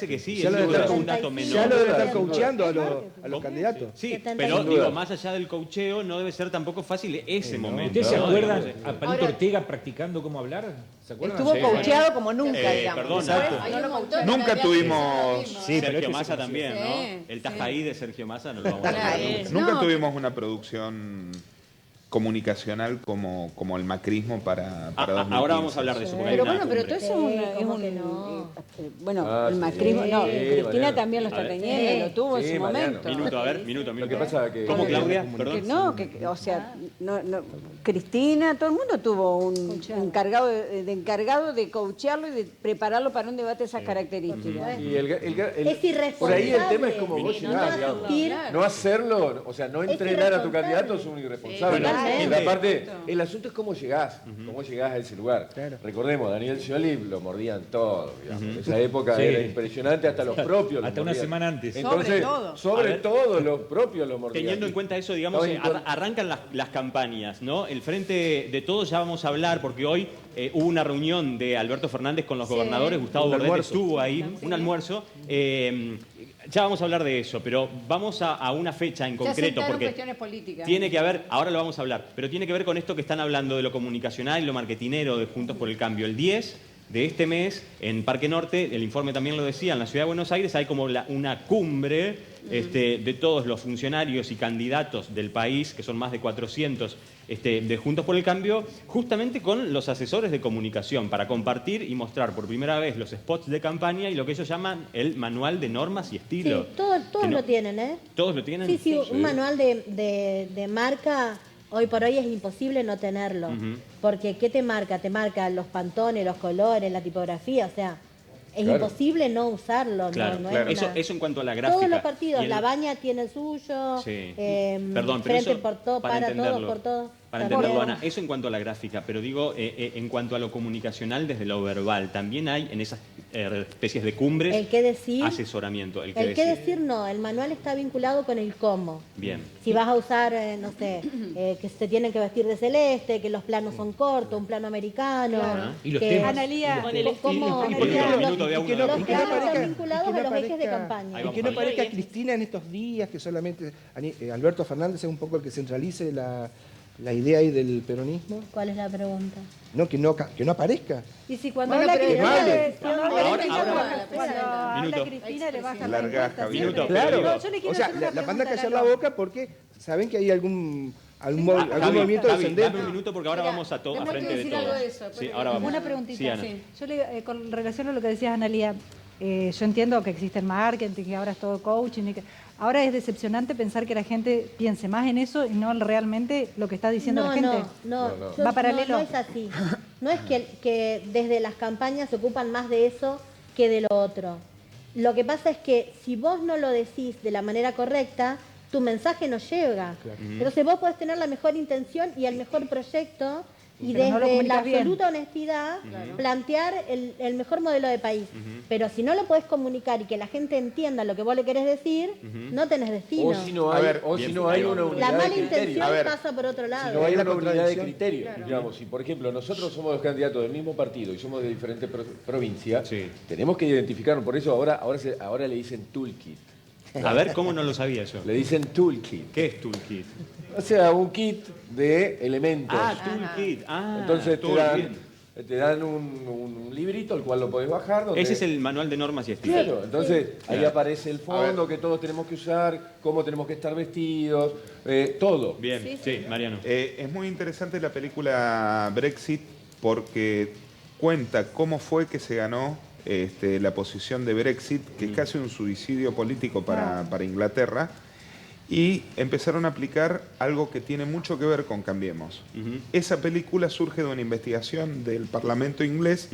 Speaker 1: que sí.
Speaker 5: Ya
Speaker 1: Es
Speaker 5: lo debe estar-
Speaker 1: un dato menor.
Speaker 5: Ya lo deben estar coacheando a los candidatos.
Speaker 1: Sí,
Speaker 2: 70
Speaker 1: pero
Speaker 2: sin
Speaker 1: digo,
Speaker 2: duda.
Speaker 1: más allá del coacheo, no debe ser tampoco fácil ese momento.
Speaker 8: ¿Ustedes se
Speaker 1: ¿no?
Speaker 8: acuerdan
Speaker 1: Digamos,
Speaker 8: a Palito Ortega practicando cómo hablar? ¿Se acuerdan?
Speaker 11: Estuvo
Speaker 1: Sí,
Speaker 11: coacheado como nunca, digamos.
Speaker 1: perdón,
Speaker 11: Después, no lo coacheó.
Speaker 6: Nunca tuvimos...
Speaker 8: Sí, pero
Speaker 1: Sergio
Speaker 8: este
Speaker 1: Massa
Speaker 8: se
Speaker 1: también,
Speaker 4: Sí,
Speaker 1: ¿no? El Tajaí de Sergio Massa no lo vamos a
Speaker 4: Claro.
Speaker 1: hablar nunca.
Speaker 6: Nunca
Speaker 4: No,
Speaker 6: tuvimos una producción comunicacional como el macrismo para 2015.
Speaker 1: Ahora vamos a hablar de eso. Porque hay
Speaker 4: Pero
Speaker 1: una
Speaker 4: bueno, pero
Speaker 1: cumbre.
Speaker 4: todo eso es
Speaker 2: ¿Cómo
Speaker 4: un...
Speaker 2: que no?
Speaker 4: Bueno,
Speaker 3: Ah,
Speaker 4: el
Speaker 3: sí.
Speaker 4: macrismo... No,
Speaker 3: Sí,
Speaker 4: Cristina
Speaker 3: Mariano.
Speaker 4: también lo está
Speaker 1: A ver.
Speaker 4: teniendo, lo tuvo
Speaker 3: Sí,
Speaker 4: en su
Speaker 3: Mariano.
Speaker 4: momento.
Speaker 1: Minuto, a ver, minuto.
Speaker 3: Lo que pasa que...
Speaker 1: ¿Cómo, Claudia?
Speaker 4: Que
Speaker 1: Perdón.
Speaker 4: no, o sea, Cristina, todo el mundo tuvo un encargado de coachearlo y de prepararlo para un debate de esas características.
Speaker 3: Y
Speaker 2: Es irresponsable.
Speaker 3: por ahí el tema es como vos
Speaker 2: No
Speaker 3: llegás, digamos.
Speaker 2: asistir.
Speaker 3: No hacerlo, o sea, no entrenar a tu
Speaker 2: irresponsable.
Speaker 3: candidato es un irresponsable.
Speaker 2: totalmente.
Speaker 3: Pero aparte, el asunto es cómo llegás a ese lugar.
Speaker 5: Claro.
Speaker 3: Recordemos, Daniel Scioli lo mordían todo, digamos. En esa época era impresionante, hasta los propios lo
Speaker 8: Hasta una
Speaker 3: mordían.
Speaker 8: semana antes.
Speaker 3: Entonces, sobre todo los propios lo mordían.
Speaker 1: Teniendo en cuenta eso, digamos, arrancan las campañas, ¿no? El Frente de Todos ya vamos a hablar, porque hoy hubo una reunión de Alberto Fernández con los gobernadores, Gustavo
Speaker 5: Un
Speaker 1: Bordet
Speaker 5: almuerzo.
Speaker 1: estuvo ahí, un almuerzo. Ya vamos a hablar de eso, pero vamos a una fecha en
Speaker 4: Se
Speaker 1: concreto,
Speaker 4: asentaron
Speaker 1: porque
Speaker 4: cuestiones políticas.
Speaker 1: tiene que haber, ahora lo vamos a hablar, pero tiene que ver con esto que están hablando de lo comunicacional y lo marketinero de Juntos por el Cambio. El 10 de este mes, en Parque Norte, el informe también lo decía, en la Ciudad de Buenos Aires hay como una cumbre de todos los funcionarios y candidatos del país, que son más de 400 de Juntos por el Cambio, justamente con los asesores de comunicación, para compartir y mostrar por primera vez los spots de campaña y lo que ellos llaman el manual de normas y
Speaker 2: Sí,
Speaker 1: estilo.
Speaker 2: todos
Speaker 1: Que no-
Speaker 2: lo tienen, ¿eh?
Speaker 1: ¿Todos lo tienen?
Speaker 2: Sí, un manual de marca, hoy por hoy es imposible no tenerlo. Porque ¿qué te marca? Te marca los pantones, los colores, la tipografía, o sea, es
Speaker 3: Claro.
Speaker 2: imposible no usarlo.
Speaker 1: Claro,
Speaker 2: no
Speaker 1: claro.
Speaker 2: es una-
Speaker 1: Eso en cuanto a la gráfica.
Speaker 2: Todos los partidos,
Speaker 1: Y el-
Speaker 2: La Baña tiene el suyo,
Speaker 1: Sí. Perdón, pero
Speaker 2: Frente
Speaker 1: eso,
Speaker 2: por todo, para todos, por todos.
Speaker 1: Para entenderlo, Ana, eso en cuanto a la gráfica, pero digo, en cuanto a lo comunicacional desde lo verbal, también hay en esas especies de cumbres
Speaker 2: El qué decir,
Speaker 1: asesoramiento. El
Speaker 2: qué decir no, el manual está vinculado con el cómo.
Speaker 1: Bien.
Speaker 2: Si vas a usar, no sé, que se tienen que vestir de celeste, que los planos son cortos, un plano americano.
Speaker 4: Claro.
Speaker 8: Y los
Speaker 2: que-
Speaker 8: temas.
Speaker 9: Analía,
Speaker 7: Con el
Speaker 2: ¿cómo?
Speaker 7: estilo.
Speaker 1: Minuto de a uno.
Speaker 2: Los
Speaker 5: Y que no
Speaker 2: temas
Speaker 5: parezca-
Speaker 2: están vinculados
Speaker 5: y que
Speaker 2: a
Speaker 5: no
Speaker 2: los ejes de
Speaker 5: parezca-
Speaker 2: campaña.
Speaker 1: Ahí
Speaker 5: Y
Speaker 1: vamos
Speaker 5: que
Speaker 1: a
Speaker 5: no
Speaker 1: ver.
Speaker 5: parezca Cristina en estos días, que solamente Alberto Fernández es un poco el que centralice la idea ahí del peronismo.
Speaker 2: ¿Cuál es la pregunta?
Speaker 5: No, que no aparezca.
Speaker 9: Y si cuando
Speaker 4: Bueno,
Speaker 9: habla
Speaker 4: pero
Speaker 9: Cristina,
Speaker 5: vale.
Speaker 9: cuando
Speaker 1: Ahora-
Speaker 9: habla
Speaker 1: Minuto.
Speaker 9: Cristina le baja la
Speaker 6: Larga,
Speaker 9: encuesta.
Speaker 6: Javier.
Speaker 9: siempre.
Speaker 1: Minuto,
Speaker 5: Claro,
Speaker 1: pero
Speaker 9: No, yo le quiero
Speaker 5: o sea,
Speaker 9: hacer una
Speaker 5: la mandan
Speaker 9: pregunta
Speaker 5: a callar
Speaker 9: a
Speaker 5: la
Speaker 9: Lalo.
Speaker 5: boca porque saben que hay algún algún movimiento
Speaker 1: Javi,
Speaker 5: descendente.
Speaker 1: dame un minuto porque ahora vamos a
Speaker 4: tengo
Speaker 1: frente
Speaker 4: que
Speaker 1: de
Speaker 4: decir
Speaker 1: todos.
Speaker 4: algo de eso,
Speaker 1: Sí,
Speaker 4: pero-
Speaker 1: ahora vamos.
Speaker 9: Una preguntita.
Speaker 1: Sí, Ana.
Speaker 4: Sí.
Speaker 9: Yo con relación a lo que decías, Analía, yo entiendo que existe el marketing, que ahora es todo coaching. Ahora es decepcionante pensar que la gente piense más en eso y no en realmente lo que está diciendo la gente.
Speaker 2: No,
Speaker 9: Va paralelo.
Speaker 2: no es así. No es que desde las campañas se ocupan más de eso que de lo otro. Lo que pasa es que si vos no lo decís de la manera correcta, tu mensaje no llega. Entonces vos podés tener la mejor intención y el mejor proyecto y
Speaker 9: Pero no lo
Speaker 2: desde la
Speaker 9: comunicas bien.
Speaker 2: absoluta honestidad plantear el mejor modelo de país. Pero si no lo podés comunicar y que la gente entienda lo que vos le querés decir, no tenés destino.
Speaker 3: O si no hay, una unidad
Speaker 2: La mala
Speaker 3: de criterio.
Speaker 2: intención pasa por otro lado.
Speaker 3: Si no hay
Speaker 5: la
Speaker 3: una unidad de
Speaker 5: contradicción.
Speaker 3: criterio. Digamos, si por ejemplo nosotros somos los candidatos del mismo partido y somos de diferentes provincias, tenemos que identificarnos. Por eso ahora le dicen toolkit.
Speaker 1: A ver, ¿cómo no lo sabía yo?
Speaker 3: Le dicen toolkit.
Speaker 1: ¿Qué es toolkit?
Speaker 3: O sea, un kit de elementos.
Speaker 1: Toolkit.
Speaker 3: Entonces
Speaker 1: toolkit.
Speaker 3: te dan un librito al cual lo podés bajar. Donde...
Speaker 1: Ese es el manual de normas y estilos.
Speaker 3: Claro, entonces ahí aparece el fondo que todos tenemos que usar, cómo tenemos que estar vestidos, todo.
Speaker 1: Bien, sí, Mariano.
Speaker 6: Es muy interesante la película Brexit porque cuenta cómo fue que se ganó la posición de Brexit, que es casi un suicidio político para Inglaterra, y empezaron a aplicar algo que tiene mucho que ver con Cambiemos. Esa película surge de una investigación del Parlamento inglés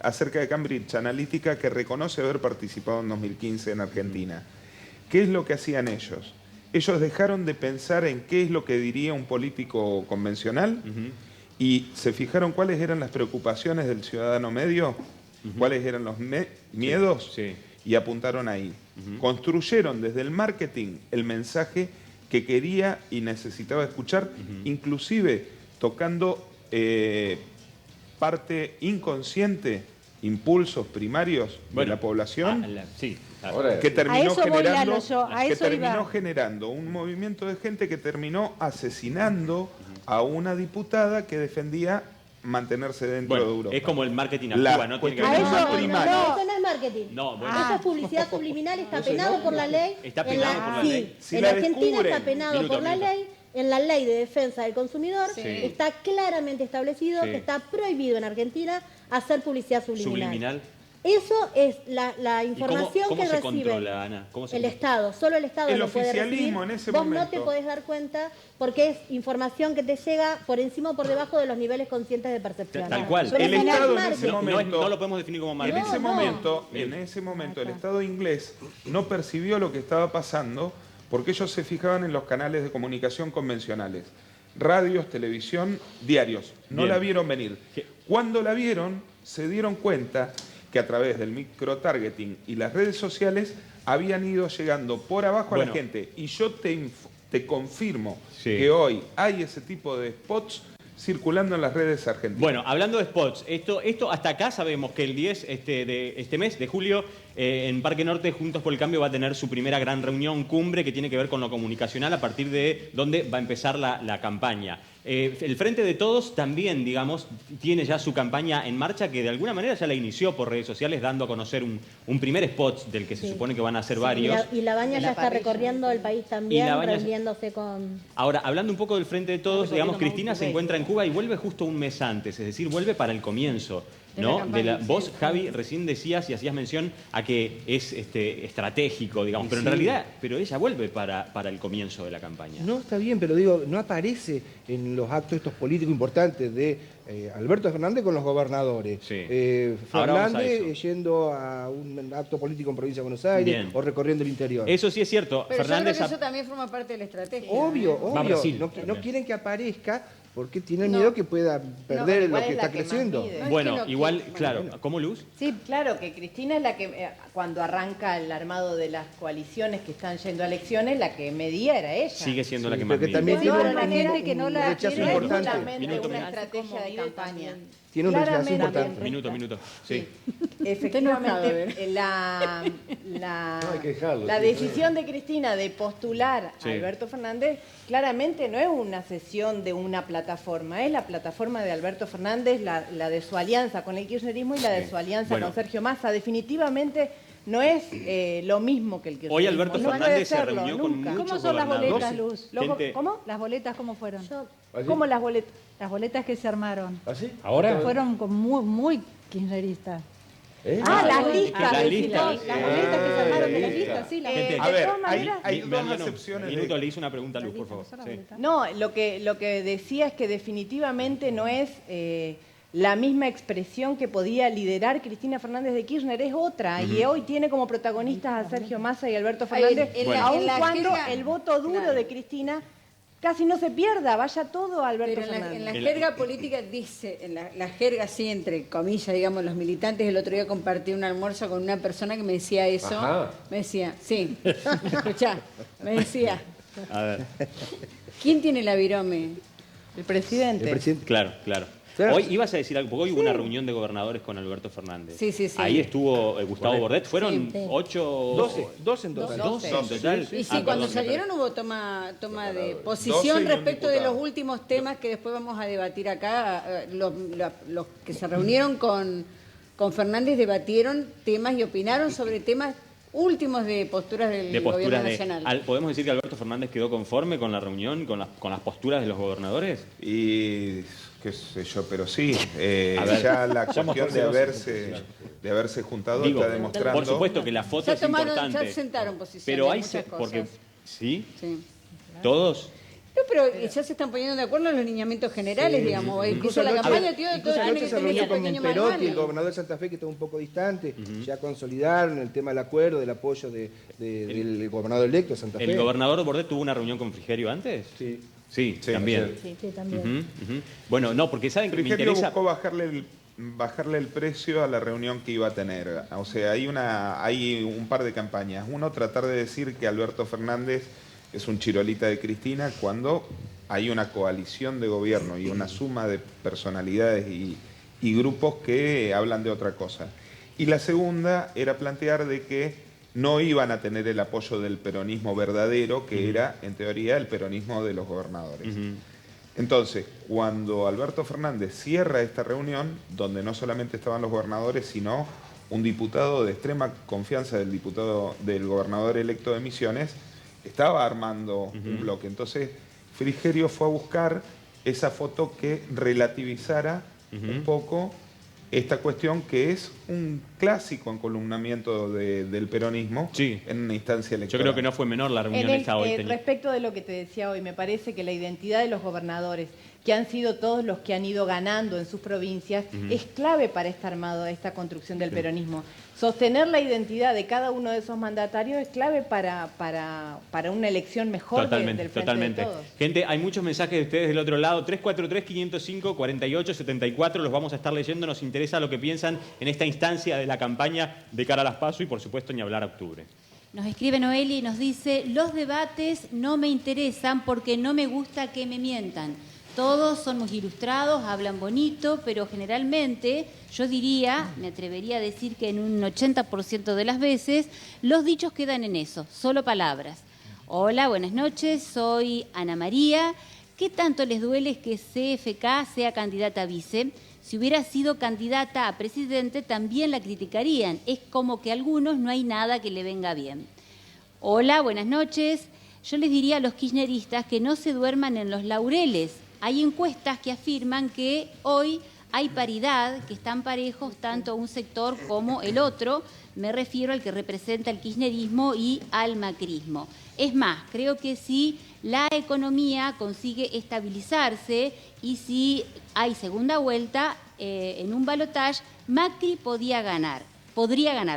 Speaker 6: acerca de Cambridge Analytica, que reconoce haber participado en 2015 en Argentina. ¿Qué es lo que hacían ellos? Ellos dejaron de pensar en qué es lo que diría un político convencional y se fijaron cuáles eran las preocupaciones del ciudadano medio, cuáles eran los miedos, y apuntaron ahí. Construyeron desde el marketing el mensaje que quería y necesitaba escuchar, inclusive tocando parte inconsciente, impulsos primarios de la población, que terminó generando un movimiento de gente que terminó asesinando a una diputada que defendía mantenerse dentro de Europa.
Speaker 1: Es como el marketing actúa, ¿no? Tiene que ver
Speaker 2: Eso
Speaker 1: con
Speaker 2: no es marketing.
Speaker 1: No, bueno.
Speaker 2: Eso es publicidad subliminal, está penado por la ley.
Speaker 1: Está penado por la ley.
Speaker 2: Sí, en Argentina está penado por la ley. En la ley de defensa del consumidor está claramente establecido que está prohibido en Argentina hacer publicidad subliminal. Eso es la información
Speaker 1: ¿Cómo
Speaker 2: que
Speaker 1: se
Speaker 2: recibe
Speaker 1: controla, Ana? ¿Cómo se
Speaker 2: el
Speaker 1: controla?
Speaker 2: Estado. Solo el Estado
Speaker 6: El
Speaker 2: lo puede recibir.
Speaker 6: oficialismo en ese
Speaker 2: Vos
Speaker 6: momento.
Speaker 2: no te podés dar cuenta porque es información que te llega por encima o por debajo de los niveles conscientes de percepción.
Speaker 1: Tal cual.
Speaker 2: Pero
Speaker 6: El
Speaker 2: eso no es
Speaker 6: Estado en
Speaker 2: marketing.
Speaker 6: ese momento...
Speaker 1: No lo podemos definir como
Speaker 6: En
Speaker 1: marketing.
Speaker 6: ese momento, el Estado inglés no percibió lo que estaba pasando porque ellos se fijaban en los canales de comunicación convencionales. Radios, televisión, diarios. No la vieron venir. Cuando la vieron, se dieron cuenta que a través del microtargeting y las redes sociales habían ido llegando por abajo a la gente. Y yo te confirmo que hoy hay ese tipo de spots circulando en las redes argentinas.
Speaker 1: Bueno, hablando de spots, esto hasta acá sabemos que el 10 de este mes, de julio, en Parque Norte, Juntos por el Cambio va a tener su primera gran reunión cumbre que tiene que ver con lo comunicacional, a partir de donde va a empezar la campaña. El Frente de Todos también, digamos, tiene ya su campaña en marcha, que de alguna manera ya la inició por redes sociales, dando a conocer un primer spot del que se supone que van a ser varios.
Speaker 2: Y la Baña ya está recorriendo el país también, reuniéndose con...
Speaker 1: Ahora, hablando un poco del Frente de Todos, digamos, Cristina se encuentra en Cuba y vuelve justo un mes antes, es decir, vuelve para el comienzo, ¿no? Vos, Javi, recién decías y hacías mención a que es estratégico, digamos, pero en realidad, ella vuelve para el comienzo de la campaña.
Speaker 5: No, está bien, pero digo, no aparece en los actos estos políticos importantes de Alberto Fernández con los gobernadores. Fernández yendo a un acto político en Provincia de Buenos Aires o recorriendo el interior.
Speaker 1: Eso sí es cierto.
Speaker 4: Pero
Speaker 1: Fernández
Speaker 4: yo creo que eso también forma parte de la estrategia.
Speaker 5: Obvio. No quieren que aparezca porque tienen miedo que pueda perder lo que está creciendo.
Speaker 1: Bueno, igual, claro. ¿Cómo, Luz?
Speaker 11: Sí, claro, que Cristina es la que, cuando arranca el armado de las coaliciones que están yendo a elecciones, la que medía era ella.
Speaker 1: Sigue siendo la que más mide.
Speaker 5: También tiene
Speaker 9: la gente que no la
Speaker 5: rechazo
Speaker 9: quiere,
Speaker 5: importante.
Speaker 11: Solamente una estrategia de campaña.
Speaker 5: Tiene un rechazo importante.
Speaker 1: Minuto. Sí.
Speaker 11: Efectivamente, la decisión de Cristina de postular a Alberto Fernández claramente no es una cesión de una plataforma, es la plataforma de Alberto Fernández, la de su alianza con el kirchnerismo y la de su alianza con Sergio Massa. Definitivamente no es lo mismo que el kirchnerismo.
Speaker 1: Hoy Alberto
Speaker 11: No
Speaker 1: Fernández
Speaker 11: puede
Speaker 1: se
Speaker 11: serlo,
Speaker 1: reunió con
Speaker 11: nunca.
Speaker 1: muchos
Speaker 9: ¿Cómo son las boletas,
Speaker 1: gobernadores.
Speaker 9: Luz?
Speaker 1: Gente-
Speaker 11: ¿Cómo?
Speaker 9: ¿Las boletas cómo fueron?
Speaker 11: ¿Cómo las boletas?
Speaker 9: Las boletas que se armaron.
Speaker 3: ¿Ah, sí?
Speaker 8: Ahora
Speaker 9: Fueron como muy kirchneristas.
Speaker 11: Las listas.
Speaker 1: Las
Speaker 11: decís,
Speaker 1: listas.
Speaker 9: Las boletas que se armaron de las
Speaker 3: lista.
Speaker 9: listas, sí. Las
Speaker 1: Gente,
Speaker 11: de
Speaker 6: A ver,
Speaker 11: todas maneras-
Speaker 6: hay dos
Speaker 1: Mariano,
Speaker 6: acepciones
Speaker 1: un
Speaker 6: de...
Speaker 1: minuto, le hice una pregunta a Luz, por favor. Sí.
Speaker 11: No, lo que decía es que definitivamente no es la misma expresión que podía liderar Cristina Fernández de Kirchner, es otra. Y hoy tiene como protagonistas a Sergio Massa y Alberto Fernández, aun cuando el voto duro de Cristina casi no se pierda, vaya todo a Alberto
Speaker 4: Pero
Speaker 11: Fernández.
Speaker 4: en la jerga política dice, en la jerga sí, entre comillas, digamos, los militantes, el otro día compartí un almuerzo con una persona que me decía eso.
Speaker 3: Ajá.
Speaker 4: Me decía, sí, escuchá, me decía,
Speaker 1: A ver.
Speaker 4: ¿quién tiene la virome?
Speaker 11: El presidente.
Speaker 5: El presidente.
Speaker 1: Claro, claro.
Speaker 5: Claro.
Speaker 1: Hoy ibas a decir algo, porque hoy hubo una reunión de gobernadores con Alberto Fernández.
Speaker 4: Sí, sí, sí.
Speaker 1: Ahí estuvo Gustavo Bordet. Fueron
Speaker 2: Sí.
Speaker 1: 8...
Speaker 5: 12 en total.
Speaker 1: 12 en total.
Speaker 4: Y sí,
Speaker 1: Ah,
Speaker 4: cuando
Speaker 1: perdón,
Speaker 4: salieron hubo toma de
Speaker 6: 12
Speaker 4: posición
Speaker 6: y un
Speaker 4: respecto de
Speaker 6: diputado.
Speaker 4: los últimos temas que después vamos a debatir acá. Los que se reunieron con Fernández debatieron temas y opinaron sobre temas últimos de posturas del
Speaker 1: de
Speaker 4: gobierno
Speaker 1: posturas
Speaker 4: nacional.
Speaker 1: ¿Podemos decir que Alberto Fernández quedó conforme con la reunión, con las posturas de los gobernadores?
Speaker 6: Y qué sé yo, pero sí,
Speaker 1: A ver.
Speaker 6: ya la
Speaker 8: Somos
Speaker 6: cuestión
Speaker 8: concesiones.
Speaker 6: de haberse juntado
Speaker 1: Digo,
Speaker 6: está demostrando...
Speaker 1: por supuesto que la foto
Speaker 4: Ya
Speaker 1: es
Speaker 4: tomaron,
Speaker 1: importante.
Speaker 4: ya sentaron posiciones.
Speaker 1: Pero hay...
Speaker 4: muchas
Speaker 1: porque,
Speaker 4: cosas.
Speaker 1: ¿sí?
Speaker 4: Sí.
Speaker 1: ¿Todos?
Speaker 4: No, pero ya se están poniendo de acuerdo en los lineamientos generales, digamos. Incluso la
Speaker 5: anoche-
Speaker 4: campaña, tío,
Speaker 5: incluso
Speaker 4: tiene
Speaker 5: anoche
Speaker 4: que
Speaker 5: se
Speaker 4: tener
Speaker 5: reunió
Speaker 4: un
Speaker 5: con
Speaker 4: pequeño
Speaker 5: Perotti,
Speaker 4: manual.
Speaker 5: el gobernador de Santa Fe, que está un poco distante. Ya consolidaron el tema del acuerdo, del apoyo del gobernador electo de Santa Fe.
Speaker 1: ¿El gobernador Bordet tuvo una reunión con Frigerio antes?
Speaker 5: Sí.
Speaker 1: Sí,
Speaker 6: Sí,
Speaker 1: también.
Speaker 2: Sí, también.
Speaker 1: Ujú, ujú. Bueno, no, porque saben que me
Speaker 6: Frigerio
Speaker 1: interesa...
Speaker 6: buscó bajarle el precio a la reunión que iba a tener. O sea, hay un par de campañas. Uno, tratar de decir que Alberto Fernández es un chirolita de Cristina cuando hay una coalición de gobierno y una suma de personalidades y grupos que hablan de otra cosa. Y la segunda era plantear de que no iban a tener el apoyo del peronismo verdadero, que era, en teoría, el peronismo de los gobernadores. Entonces, cuando Alberto Fernández cierra esta reunión, donde no solamente estaban los gobernadores, sino un diputado de extrema confianza del gobernador electo de Misiones, estaba armando un bloque. Entonces, Frigerio fue a buscar esa foto que relativizara un poco esta cuestión que es un clásico encolumnamiento del peronismo en una instancia
Speaker 1: Yo
Speaker 6: electoral.
Speaker 1: creo que no fue menor la reunión esta hoy.
Speaker 11: Respecto de lo que te decía hoy, me parece que la identidad de los gobernadores, que han sido todos los que han ido ganando en sus provincias, es clave para esta armado, esta construcción del peronismo. Sostener la identidad de cada uno de esos mandatarios es clave para una elección mejor del frente de todos.
Speaker 1: Gente, hay muchos mensajes de ustedes del otro lado. 343-505-4874, los vamos a estar leyendo. Nos interesa lo que piensan en esta instancia de la campaña de cara a las PASO y, por supuesto, ni hablar a octubre.
Speaker 12: Nos escribe Noeli y nos dice, los debates no me interesan porque no me gusta que me mientan. Todos son muy ilustrados, hablan bonito, pero generalmente, yo diría, me atrevería a decir que en un 80% de las veces, los dichos quedan en eso, solo palabras. Hola, buenas noches, soy Ana María. ¿Qué tanto les duele que CFK sea candidata a vice? Si hubiera sido candidata a presidente, también la criticarían. Es como que a algunos no hay nada que le venga bien. Hola, buenas noches. Yo les diría a los kirchneristas que no se duerman en los laureles. Hay encuestas que afirman que hoy hay paridad, que están parejos tanto un sector como el otro. Me refiero al que representa el kirchnerismo y al macrismo. Es más, creo que si la economía consigue estabilizarse y si hay segunda vuelta en un balotaje, Macri podría ganar.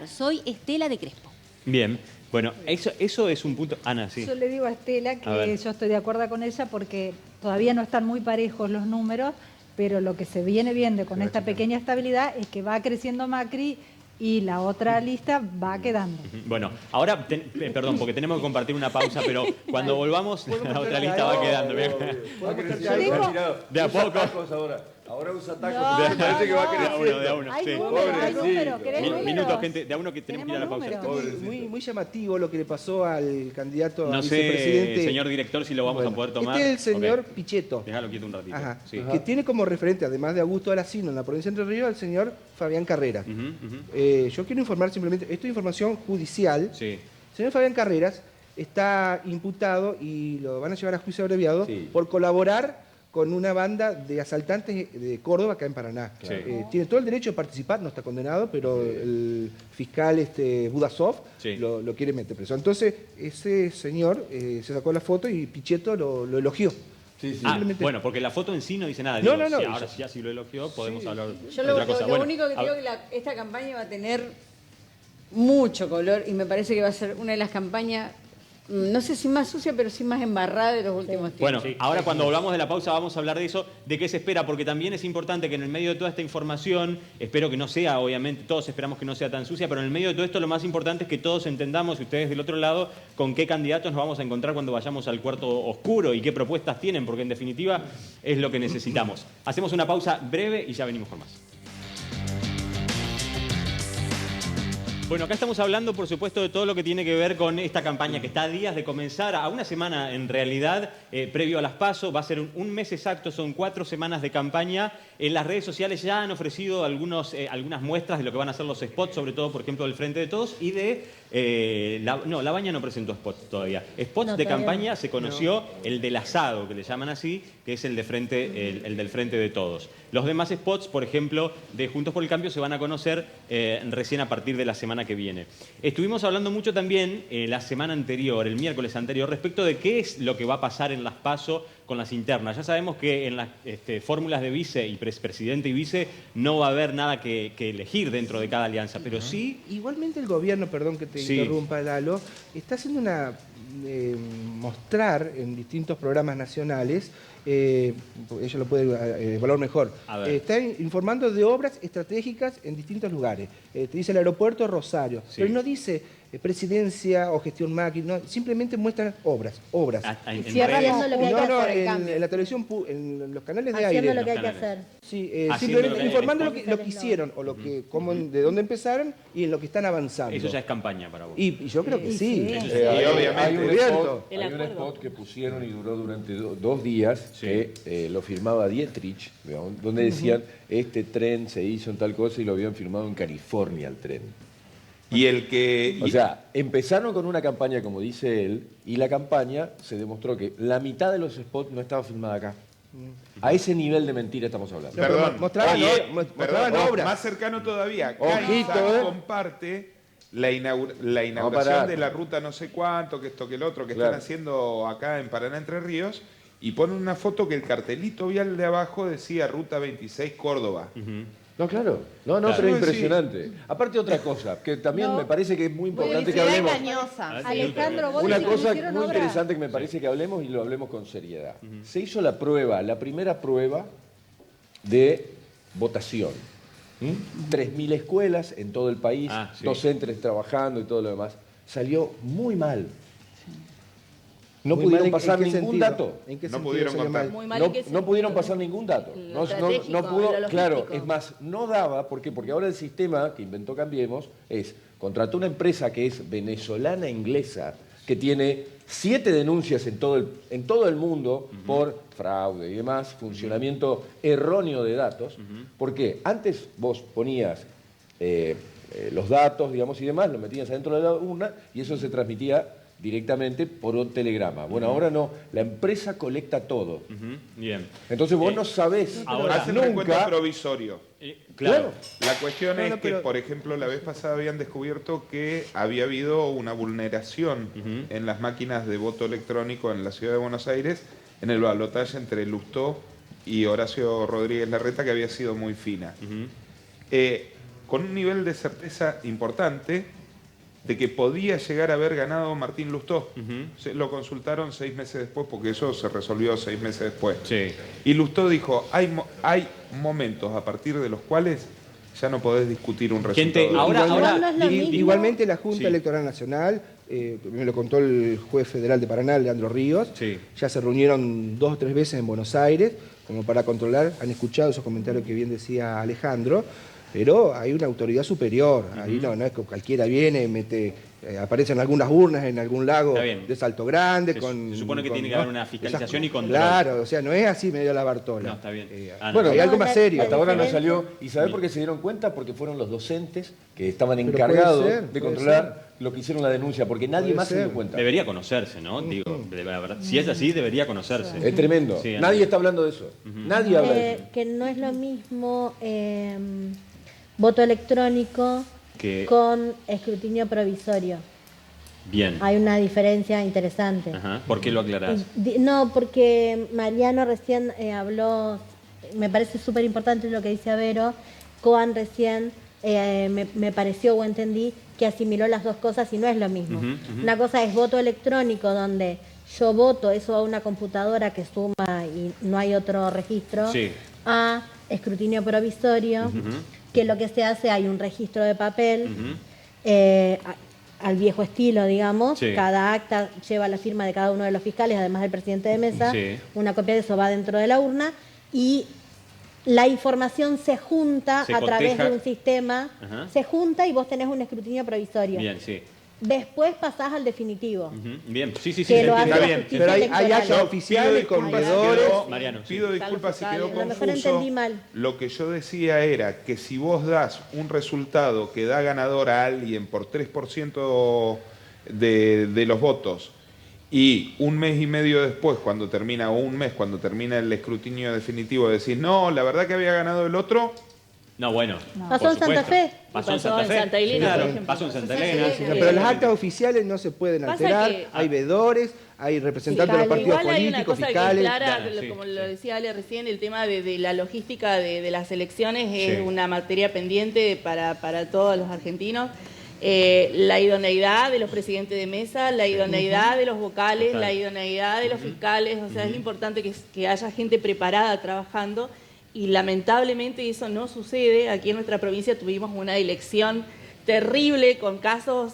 Speaker 12: Soy Estela de Crespo.
Speaker 1: Bien, bueno, eso es un punto... Ana, sí.
Speaker 9: Yo le digo a Estela
Speaker 1: A
Speaker 9: que
Speaker 1: ver.
Speaker 9: yo estoy de acuerdo con ella porque todavía no están muy parejos los números, pero lo que se viene viendo con esta pequeña estabilidad es que va creciendo Macri y la otra lista va quedando.
Speaker 1: Bueno, ahora, perdón, porque tenemos que compartir una pausa, pero cuando volvamos, la otra lista va quedando. De a poco.
Speaker 3: Ahora usa tacos.
Speaker 9: No,
Speaker 3: Parece que va a querer
Speaker 1: De a uno.
Speaker 2: Hay
Speaker 1: Sí.
Speaker 2: números, hay números, ¿querés
Speaker 1: Minutos,
Speaker 2: números?
Speaker 1: gente, de a uno que tenemos que ir a la pausa.
Speaker 9: Tenemos
Speaker 5: Muy llamativo lo que le pasó al candidato a
Speaker 1: No
Speaker 5: vicepresidente.
Speaker 1: sé, señor director, si lo vamos a poder tomar.
Speaker 5: Este es el señor
Speaker 1: Ok.
Speaker 5: Pichetto.
Speaker 1: Déjalo quieto un ratito.
Speaker 5: Ajá.
Speaker 1: Sí.
Speaker 5: Que tiene como referente, además de Augusto Alacino en la provincia de Entre Ríos, al señor Fabián Carreras. Yo quiero informar simplemente, esto es información judicial.
Speaker 1: Sí.
Speaker 5: El señor Fabián Carreras está imputado y lo van a llevar a juicio abreviado por colaborar con una banda de asaltantes de Córdoba, acá en Paraná. Tiene todo el derecho de participar, no está condenado, pero el fiscal Budasov lo quiere meter preso. Entonces, ese señor se sacó la foto y Pichetto lo elogió.
Speaker 1: Bueno, porque la foto en sí no dice nada.
Speaker 5: No,
Speaker 1: Digo,
Speaker 5: no.
Speaker 1: si ahora ya si lo elogió, podemos hablar
Speaker 4: Yo
Speaker 1: de otra cosa.
Speaker 4: lo único que creo que esta campaña va a tener mucho color y me parece que va a ser una de las campañas, no sé si más sucia, pero sí más embarrada de los últimos tiempos.
Speaker 1: Bueno, ahora cuando volvamos de la pausa vamos a hablar de eso, de qué se espera, porque también es importante que en el medio de toda esta información, espero que no sea, obviamente, todos esperamos que no sea tan sucia, pero en el medio de todo esto lo más importante es que todos entendamos, y ustedes del otro lado, con qué candidatos nos vamos a encontrar cuando vayamos al cuarto oscuro y qué propuestas tienen, porque en definitiva es lo que necesitamos. Hacemos una pausa breve y ya venimos con más. Bueno, acá estamos hablando, por supuesto, de todo lo que tiene que ver con esta campaña que está a días de comenzar, a una semana en realidad, previo a las PASO. Va a ser un mes exacto, son 4 semanas de campaña. En las redes sociales ya han ofrecido algunas muestras de lo que van a ser los spots, sobre todo, por ejemplo, del Frente de Todos y de... La Baña no presentó spots todavía. Spots de campaña se conoció el del asado, que le llaman así, que es el del Frente de Todos. Los demás spots, por ejemplo, de Juntos por el Cambio, se van a conocer recién a partir de la semana que viene. Estuvimos hablando mucho también la semana anterior, el miércoles anterior, respecto de qué es lo que va a pasar en las PASO con las internas. Ya sabemos que en las fórmulas de vice y presidente y vice no va a haber nada que elegir dentro de cada alianza, pero sí...
Speaker 5: Igualmente el gobierno, perdón que te interrumpa, Lalo, está haciendo mostrar en distintos programas nacionales, ella lo puede evaluar mejor, está informando de obras estratégicas en distintos lugares. Te dice el aeropuerto Rosario, pero no dice presidencia o gestión Macri, no, simplemente muestran obras.
Speaker 2: Haciendo lo que hay que hacer.
Speaker 5: En la televisión, en los canales de
Speaker 2: haciendo
Speaker 5: aire.
Speaker 2: lo que hay que hacer.
Speaker 5: Sí, simplemente informando lo que hicieron, o de dónde empezaron y en lo que están avanzando.
Speaker 1: Eso ya es campaña para vos.
Speaker 5: Y yo creo que sí.
Speaker 3: Obviamente hay
Speaker 5: un
Speaker 3: un spot que pusieron y duró durante 2 días, que lo firmaba Dietrich, digamos, donde decían, este tren se hizo en tal cosa y lo habían firmado en California el tren.
Speaker 6: Y el que...
Speaker 3: O sea, empezaron con una campaña, como dice él, y la campaña se demostró que la mitad de los spots no estaba filmada acá. A ese nivel de mentira estamos hablando.
Speaker 6: Perdón,
Speaker 5: mostraban obras.
Speaker 6: Más cercano todavía,
Speaker 3: Ojito,
Speaker 6: Caixa comparte la inauguración de la ruta no sé cuánto, que esto que el otro, que están haciendo acá en Paraná Entre Ríos, y ponen una foto que el cartelito vial de abajo decía Ruta 26 Córdoba.
Speaker 3: No, claro. No, pero es impresionante. Aparte otra cosa, que también me parece que es muy importante que hablemos.
Speaker 2: Alejandro, vos
Speaker 3: Una
Speaker 2: decís que
Speaker 3: cosa
Speaker 2: hicieron
Speaker 3: muy
Speaker 2: obra.
Speaker 3: interesante que me parece que hablemos y lo hablemos con seriedad. Se hizo la primera prueba de votación. 3.000 escuelas en todo el país, docentes trabajando y todo lo demás. Salió muy mal. No pudieron pasar ningún dato.
Speaker 6: No pudieron contar.
Speaker 3: No pudieron pasar ningún dato. No pudo, claro, es más, no daba, ¿por qué? Porque ahora el sistema que inventó Cambiemos es, contrató una empresa que es venezolana inglesa, que tiene 7 denuncias en todo el mundo por fraude y demás, funcionamiento erróneo de datos. Porque antes vos ponías los datos, digamos, y demás, los metías adentro de la urna y eso se transmitía directamente por un telegrama. Bueno, ahora no, la empresa colecta todo.
Speaker 1: Bien.
Speaker 3: Entonces vos no sabés.
Speaker 6: Ahora hacen un recuento provisorio.
Speaker 1: Claro.
Speaker 6: La cuestión es que, por ejemplo, la vez pasada habían descubierto que había habido una vulneración en las máquinas de voto electrónico en la ciudad de Buenos Aires, en el balotaje entre Lustó y Horacio Rodríguez Larreta, que había sido muy fina. Con un nivel de certeza importante de que podía llegar a haber ganado Martín Lustó. Lo consultaron 6 meses después, porque eso se resolvió 6 meses después. Y Lustó dijo, hay momentos a partir de los cuales ya no podés discutir un resultado.
Speaker 5: Igualmente la Junta Electoral Nacional, me lo contó el juez federal de Paraná, Leandro Ríos, ya se reunieron 2 o 3 veces en Buenos Aires, como para controlar. Han escuchado esos comentarios que bien decía Alejandro, pero hay una autoridad superior. Ahí no es que cualquiera viene, aparecen algunas urnas en algún lago de Salto Grande.
Speaker 1: Se supone que tiene que haber una fiscalización y control.
Speaker 5: Claro, o sea, no es así medio la Bartola.
Speaker 1: No, está bien.
Speaker 5: Bueno, hay algo más serio.
Speaker 3: Hasta ahora no salió. ¿Y sabés por qué se dieron cuenta? Porque fueron los docentes que estaban encargados de controlar lo que hicieron la denuncia, porque nadie más se dio cuenta.
Speaker 1: Debería conocerse, ¿no? Digo, si es así, debería conocerse.
Speaker 3: Es tremendo. Sí, nadie está hablando de eso. Nadie habla de eso.
Speaker 2: Que no es lo mismo voto electrónico con escrutinio provisorio.
Speaker 1: Bien.
Speaker 2: Hay una diferencia interesante.
Speaker 1: Ajá. ¿Por qué lo aclarás?
Speaker 2: No, porque Mariano recién habló, me parece súper importante lo que dice Avero. Coan recién me pareció o entendí que asimiló las dos cosas y no es lo mismo. Una cosa es voto electrónico, donde yo voto, eso a una computadora que suma y no hay otro registro, a escrutinio provisorio, que lo que se hace, hay un registro de papel, al viejo estilo, digamos. Cada acta lleva la firma de cada uno de los fiscales, además del presidente de mesa. Una copia de eso va dentro de la urna y la información se junta a través de un sistema. Se junta y vos tenés un escrutinio provisorio.
Speaker 1: Bien, sí.
Speaker 2: Después pasás al definitivo.
Speaker 1: Bien, sí,
Speaker 2: está bien.
Speaker 5: Pero hay actos oficiales con veedores.
Speaker 1: Mariano,
Speaker 6: pido disculpas si quedó
Speaker 2: A lo mejor
Speaker 6: confuso.
Speaker 2: entendí mal.
Speaker 6: Lo que yo decía era que si vos das un resultado que da ganador a alguien por 3% de los votos y un mes y medio después, cuando termina el escrutinio definitivo, decís, no, la verdad que había ganado el otro.
Speaker 1: No, bueno.
Speaker 2: Pasó en Santa Fe.
Speaker 1: Pasó en Santa Elena,
Speaker 7: claro,
Speaker 1: por ejemplo. Pasó en Santa Elena.
Speaker 5: Pero las actas oficiales no se pueden alterar, hay veedores, hay representantes de los partidos
Speaker 7: igual hay una
Speaker 5: políticos,
Speaker 7: cosa
Speaker 5: fiscales.
Speaker 7: que es clara, como lo decía Ale recién, el tema de la logística de las elecciones es una materia pendiente para todos los argentinos. La idoneidad de los presidentes de mesa, la idoneidad de los vocales, la idoneidad de los fiscales, o sea, es importante que haya gente preparada trabajando. Y lamentablemente eso no sucede. Aquí en nuestra provincia tuvimos una elección terrible con casos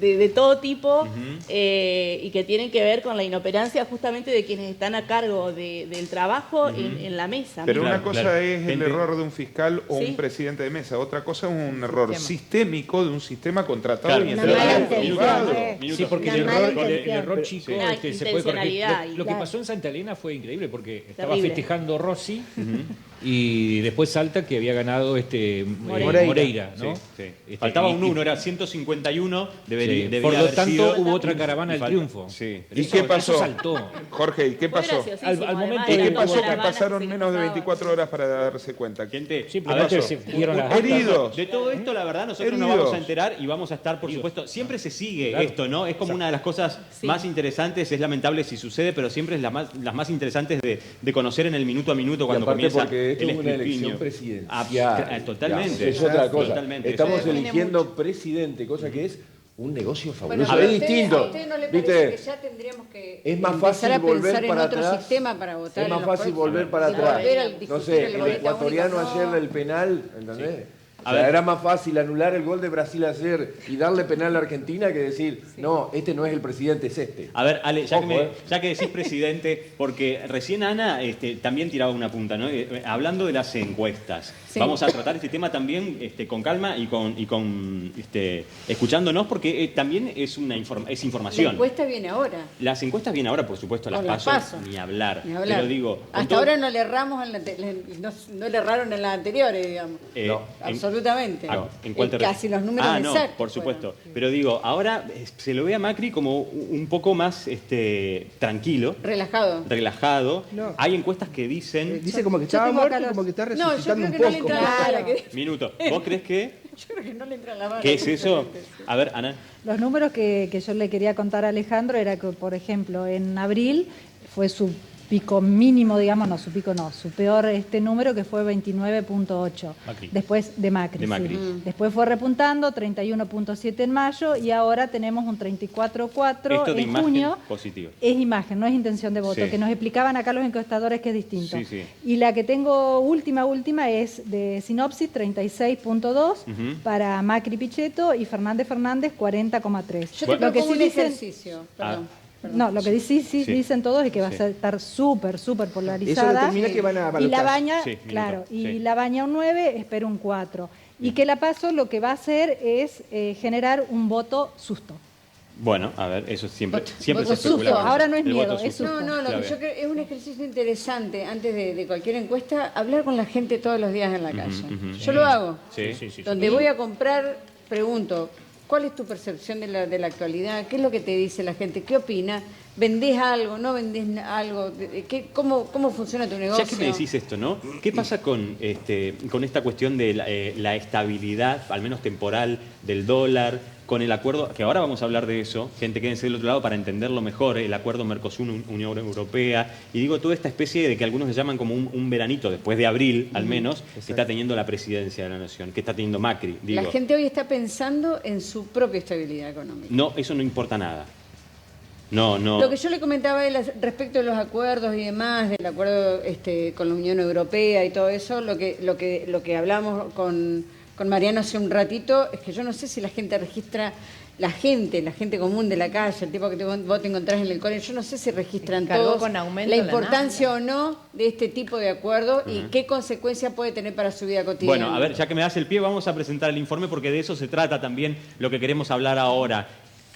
Speaker 7: de todo tipo y que tienen que ver con la inoperancia justamente de quienes están a cargo del trabajo en la mesa.
Speaker 6: Pero una cosa es el error de un fiscal o un presidente de mesa, otra cosa es un error sistémico de un sistema contratado y entregado.
Speaker 8: Sí, porque el error chico se puede corregir. Lo que pasó en Santa Elena fue increíble porque estaba festejando Rossi y después salta que había ganado Moreira, ¿no?
Speaker 1: Faltaba un 1, era 151.
Speaker 8: Por lo tanto, hubo otra caravana del triunfo.
Speaker 6: ¿Y qué pasó?
Speaker 8: Saltó.
Speaker 6: Jorge, ¿y qué pasó?
Speaker 8: Al momento
Speaker 6: ¿Y qué pasó? Que pasaron menos de 24 horas para darse cuenta.
Speaker 1: Gente,
Speaker 6: heridos.
Speaker 1: De todo esto, la verdad, nosotros nos vamos a enterar y vamos a estar, por supuesto, siempre se sigue esto, ¿no? Es como una de las cosas más interesantes, es lamentable si sucede, pero siempre es las más interesantes de conocer en el minuto a minuto cuando comienza
Speaker 3: porque esto
Speaker 1: el
Speaker 3: es una
Speaker 1: escrutinio.
Speaker 3: elección presidencial.
Speaker 1: Totalmente.
Speaker 3: Es otra cosa.
Speaker 1: Totalmente.
Speaker 3: Estamos eligiendo presidente, cosa que es un negocio fabuloso.
Speaker 4: Bueno,
Speaker 3: Es distinto.
Speaker 4: ¿A usted no le parece que ya tendríamos que
Speaker 3: es más fácil
Speaker 4: a
Speaker 3: volver
Speaker 4: pensar
Speaker 3: para
Speaker 4: en otro
Speaker 3: atrás?
Speaker 4: sistema para votar?
Speaker 3: Es más fácil volver para atrás. No sé, el ecuatoriano ayer del penal, ¿entendés? O sea, era más fácil anular el gol de Brasil ayer y darle penal a Argentina que decir, no, este no es el presidente, es este.
Speaker 1: A ver, Ale, ya que decís presidente, porque recién Ana también tiraba una punta, ¿no? Hablando de las encuestas. Vamos a tratar este tema también con calma y con escuchándonos, porque también es información.
Speaker 4: La encuesta viene ahora.
Speaker 1: Las encuestas vienen ahora, por supuesto, las paso, ni hablar. Pero digo,
Speaker 4: hasta ahora no le erramos, no le erraron en las anteriores, digamos.
Speaker 1: No,
Speaker 4: absolutamente. Casi los números exactos.
Speaker 1: No, por supuesto. Bueno. Pero digo, ahora se lo ve a Macri como un poco más tranquilo. Relajado. No. Hay encuestas que dicen...
Speaker 5: Dice como que estaba muerto y como que está resucitando un poco.
Speaker 1: Minuto. ¿Vos crees que...?
Speaker 4: Yo creo que no le entra la mano.
Speaker 1: ¿Qué es eso? A ver, Ana.
Speaker 9: Los números que yo le quería contar a Alejandro era que, por ejemplo, en abril fue su pico mínimo, digamos, su peor número, que fue 29.8. Después de Macri. Sí. Después fue repuntando, 31.7 en mayo y ahora tenemos un 34.4 en junio.
Speaker 1: Positivo.
Speaker 9: Es imagen, no es intención de voto, que nos explicaban acá los encuestadores que es distinto. Y la que tengo última es de Sinopsis, 36.2 para Macri Pichetto y Fernández 40.3.
Speaker 4: Yo te propongo un ejercicio, perdón.
Speaker 9: No, lo que dicen todos es que va a estar súper polarizada.
Speaker 5: Eso determina que van a
Speaker 9: y la
Speaker 5: balotaje.
Speaker 9: Baña, claro, y la Baña un 9, espera un 4. Y que la PASO lo que va a hacer es generar un voto susto.
Speaker 1: Bueno, a ver, eso siempre se
Speaker 9: voto
Speaker 1: especula.
Speaker 9: susto. Ahora no es
Speaker 1: El
Speaker 9: miedo,
Speaker 1: voto
Speaker 9: es
Speaker 1: susto.
Speaker 4: No, lo que yo creo es un ejercicio interesante antes de cualquier encuesta, hablar con la gente todos los días en la calle. Yo lo hago. Donde voy a comprar, pregunto, ¿cuál es tu percepción de la actualidad? ¿Qué es lo que te dice la gente? ¿Qué opina? ¿Vendés algo? ¿No vendés algo? ¿Cómo funciona tu negocio?
Speaker 1: Ya que me decís esto, ¿no? ¿Qué pasa con esta cuestión de la estabilidad, al menos temporal, del dólar, con el acuerdo, que ahora vamos a hablar de eso, gente quédense del otro lado para entenderlo mejor, el acuerdo Mercosur-Unión Europea, y digo, toda esta especie de que algunos le llaman como un veranito, después de abril al menos, que está teniendo la presidencia de la Nación, que está teniendo Macri. Digo,
Speaker 4: la gente hoy está pensando en su propia estabilidad económica.
Speaker 1: no, eso no importa nada. No.
Speaker 4: Lo que yo le comentaba a él respecto de los acuerdos y demás, del acuerdo con la Unión Europea y todo eso, lo que hablamos con Mariano hace un ratito, es que yo no sé si la gente registra, la gente común de la calle, el tipo que vos te encontrás en el cole, yo no sé si registran todos
Speaker 11: con aumento
Speaker 4: la
Speaker 11: la
Speaker 4: importancia o no de este tipo de acuerdo y qué consecuencia puede tener para su vida cotidiana.
Speaker 1: Bueno, a ver, ya que me das el pie, vamos a presentar el informe porque de eso se trata también lo que queremos hablar ahora.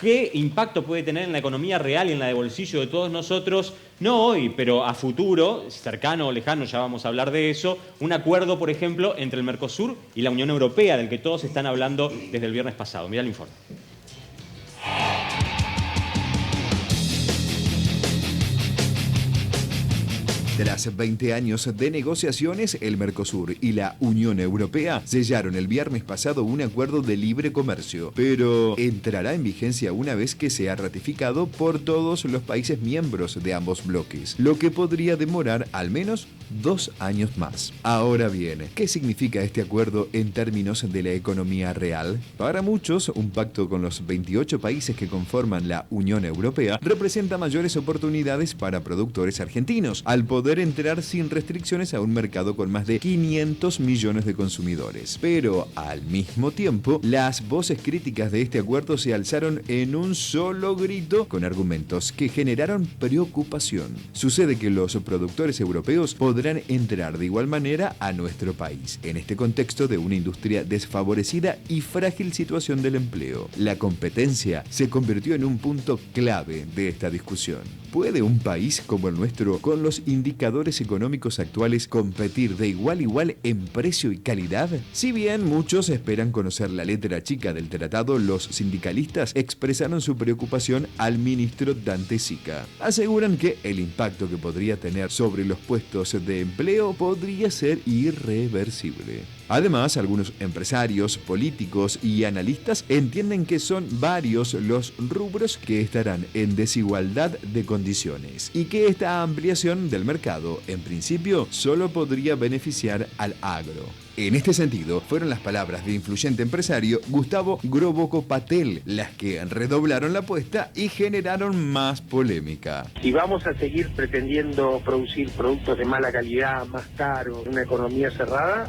Speaker 1: ¿Qué impacto puede tener en la economía real y en la de bolsillo de todos nosotros? No hoy, pero a futuro, cercano o lejano, ya vamos a hablar de eso, un acuerdo, por ejemplo, entre el Mercosur y la Unión Europea, del que todos están hablando desde el viernes pasado. Mira el informe.
Speaker 10: Tras 20 años de negociaciones, el Mercosur y la Unión Europea sellaron el viernes pasado un acuerdo de libre comercio, pero entrará en vigencia una vez que sea ratificado por todos los países miembros de ambos bloques, lo que podría demorar al menos 2 años más. Ahora bien, ¿qué significa este acuerdo en términos de la economía real? Para muchos, un pacto con los 28 países que conforman la Unión Europea representa mayores oportunidades para productores argentinos, al poder entrar sin restricciones a un mercado con más de 500 millones de consumidores. Pero, al mismo tiempo, las voces críticas de este acuerdo se alzaron en un solo grito con argumentos que generaron preocupación. Sucede que los productores europeos podrán entrar de igual manera a nuestro país, en este contexto de una industria desfavorecida y frágil situación del empleo. La competencia se convirtió en un punto clave de esta discusión. ¿Puede un país como el nuestro, con los indicadores económicos actuales, competir de igual a igual en precio y calidad? Si bien muchos esperan conocer la letra chica del tratado, los sindicalistas expresaron su preocupación al ministro Dante Sica. Aseguran que el impacto que podría tener sobre los puestos de empleo podría ser irreversible. Además, algunos empresarios, políticos y analistas entienden que son varios los rubros que estarán en desigualdad de condiciones y que esta ampliación del mercado, en principio, solo podría beneficiar al agro. En este sentido, fueron las palabras del influyente empresario Gustavo Groboco Patel las que redoblaron la apuesta y generaron más polémica.
Speaker 13: Si vamos a seguir pretendiendo producir productos de mala calidad, más caros, una economía cerrada,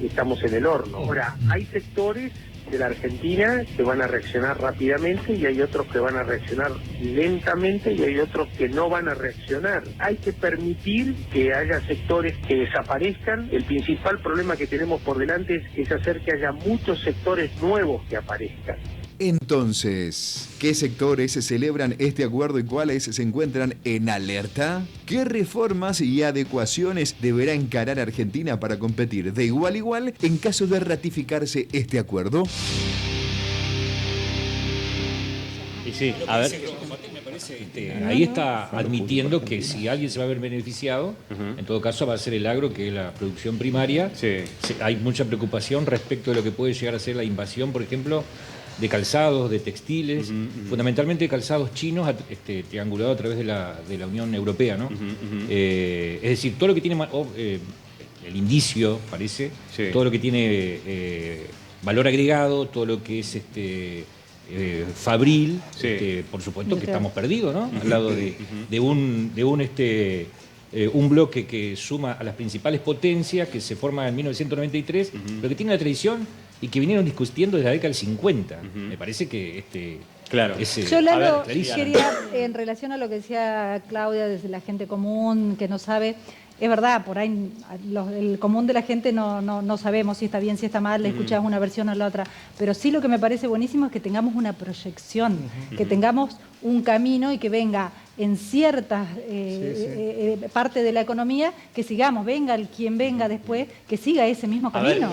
Speaker 13: estamos en el horno. Ahora, hay sectores de la Argentina que van a reaccionar rápidamente y hay otros que van a reaccionar lentamente y hay otros que no van a reaccionar. Hay que permitir que haya sectores que desaparezcan. El principal problema que tenemos por delante es hacer que haya muchos sectores nuevos que aparezcan.
Speaker 10: Entonces, ¿qué sectores celebran este acuerdo y cuáles se encuentran en alerta? ¿Qué reformas y adecuaciones deberá encarar Argentina para competir de igual a igual en caso de ratificarse este acuerdo?
Speaker 1: Y sí, a ver.
Speaker 8: Ahí está admitiendo que si alguien se va a ver beneficiado, en todo caso va a ser el agro, que es la producción primaria. Hay mucha preocupación respecto de lo que puede llegar a ser la invasión, por ejemplo, de calzados, de textiles, fundamentalmente de calzados chinos, triangulados a través de la Unión Europea, ¿no? Es decir, todo lo que tiene el indicio, parece, todo lo que tiene valor agregado, todo lo que es fabril, por supuesto que estamos perdidos, ¿no? Al lado de un bloque que suma a las principales potencias, que se forma en 1993, pero que tiene una tradición y que vinieron discutiendo desde la década del 50. Me parece que
Speaker 1: Claro.
Speaker 9: Yo, Lalo,
Speaker 1: clarísimo.
Speaker 9: quería, en relación a lo que decía Claudia, desde la gente común, que no sabe, es verdad, por ahí el común de la gente no sabemos si está bien, si está mal, le escuchamos una versión o la otra, pero sí lo que me parece buenísimo es que tengamos una proyección, que tengamos un camino y que venga en ciertas parte de la economía, que sigamos, venga quien venga después, que siga ese mismo camino.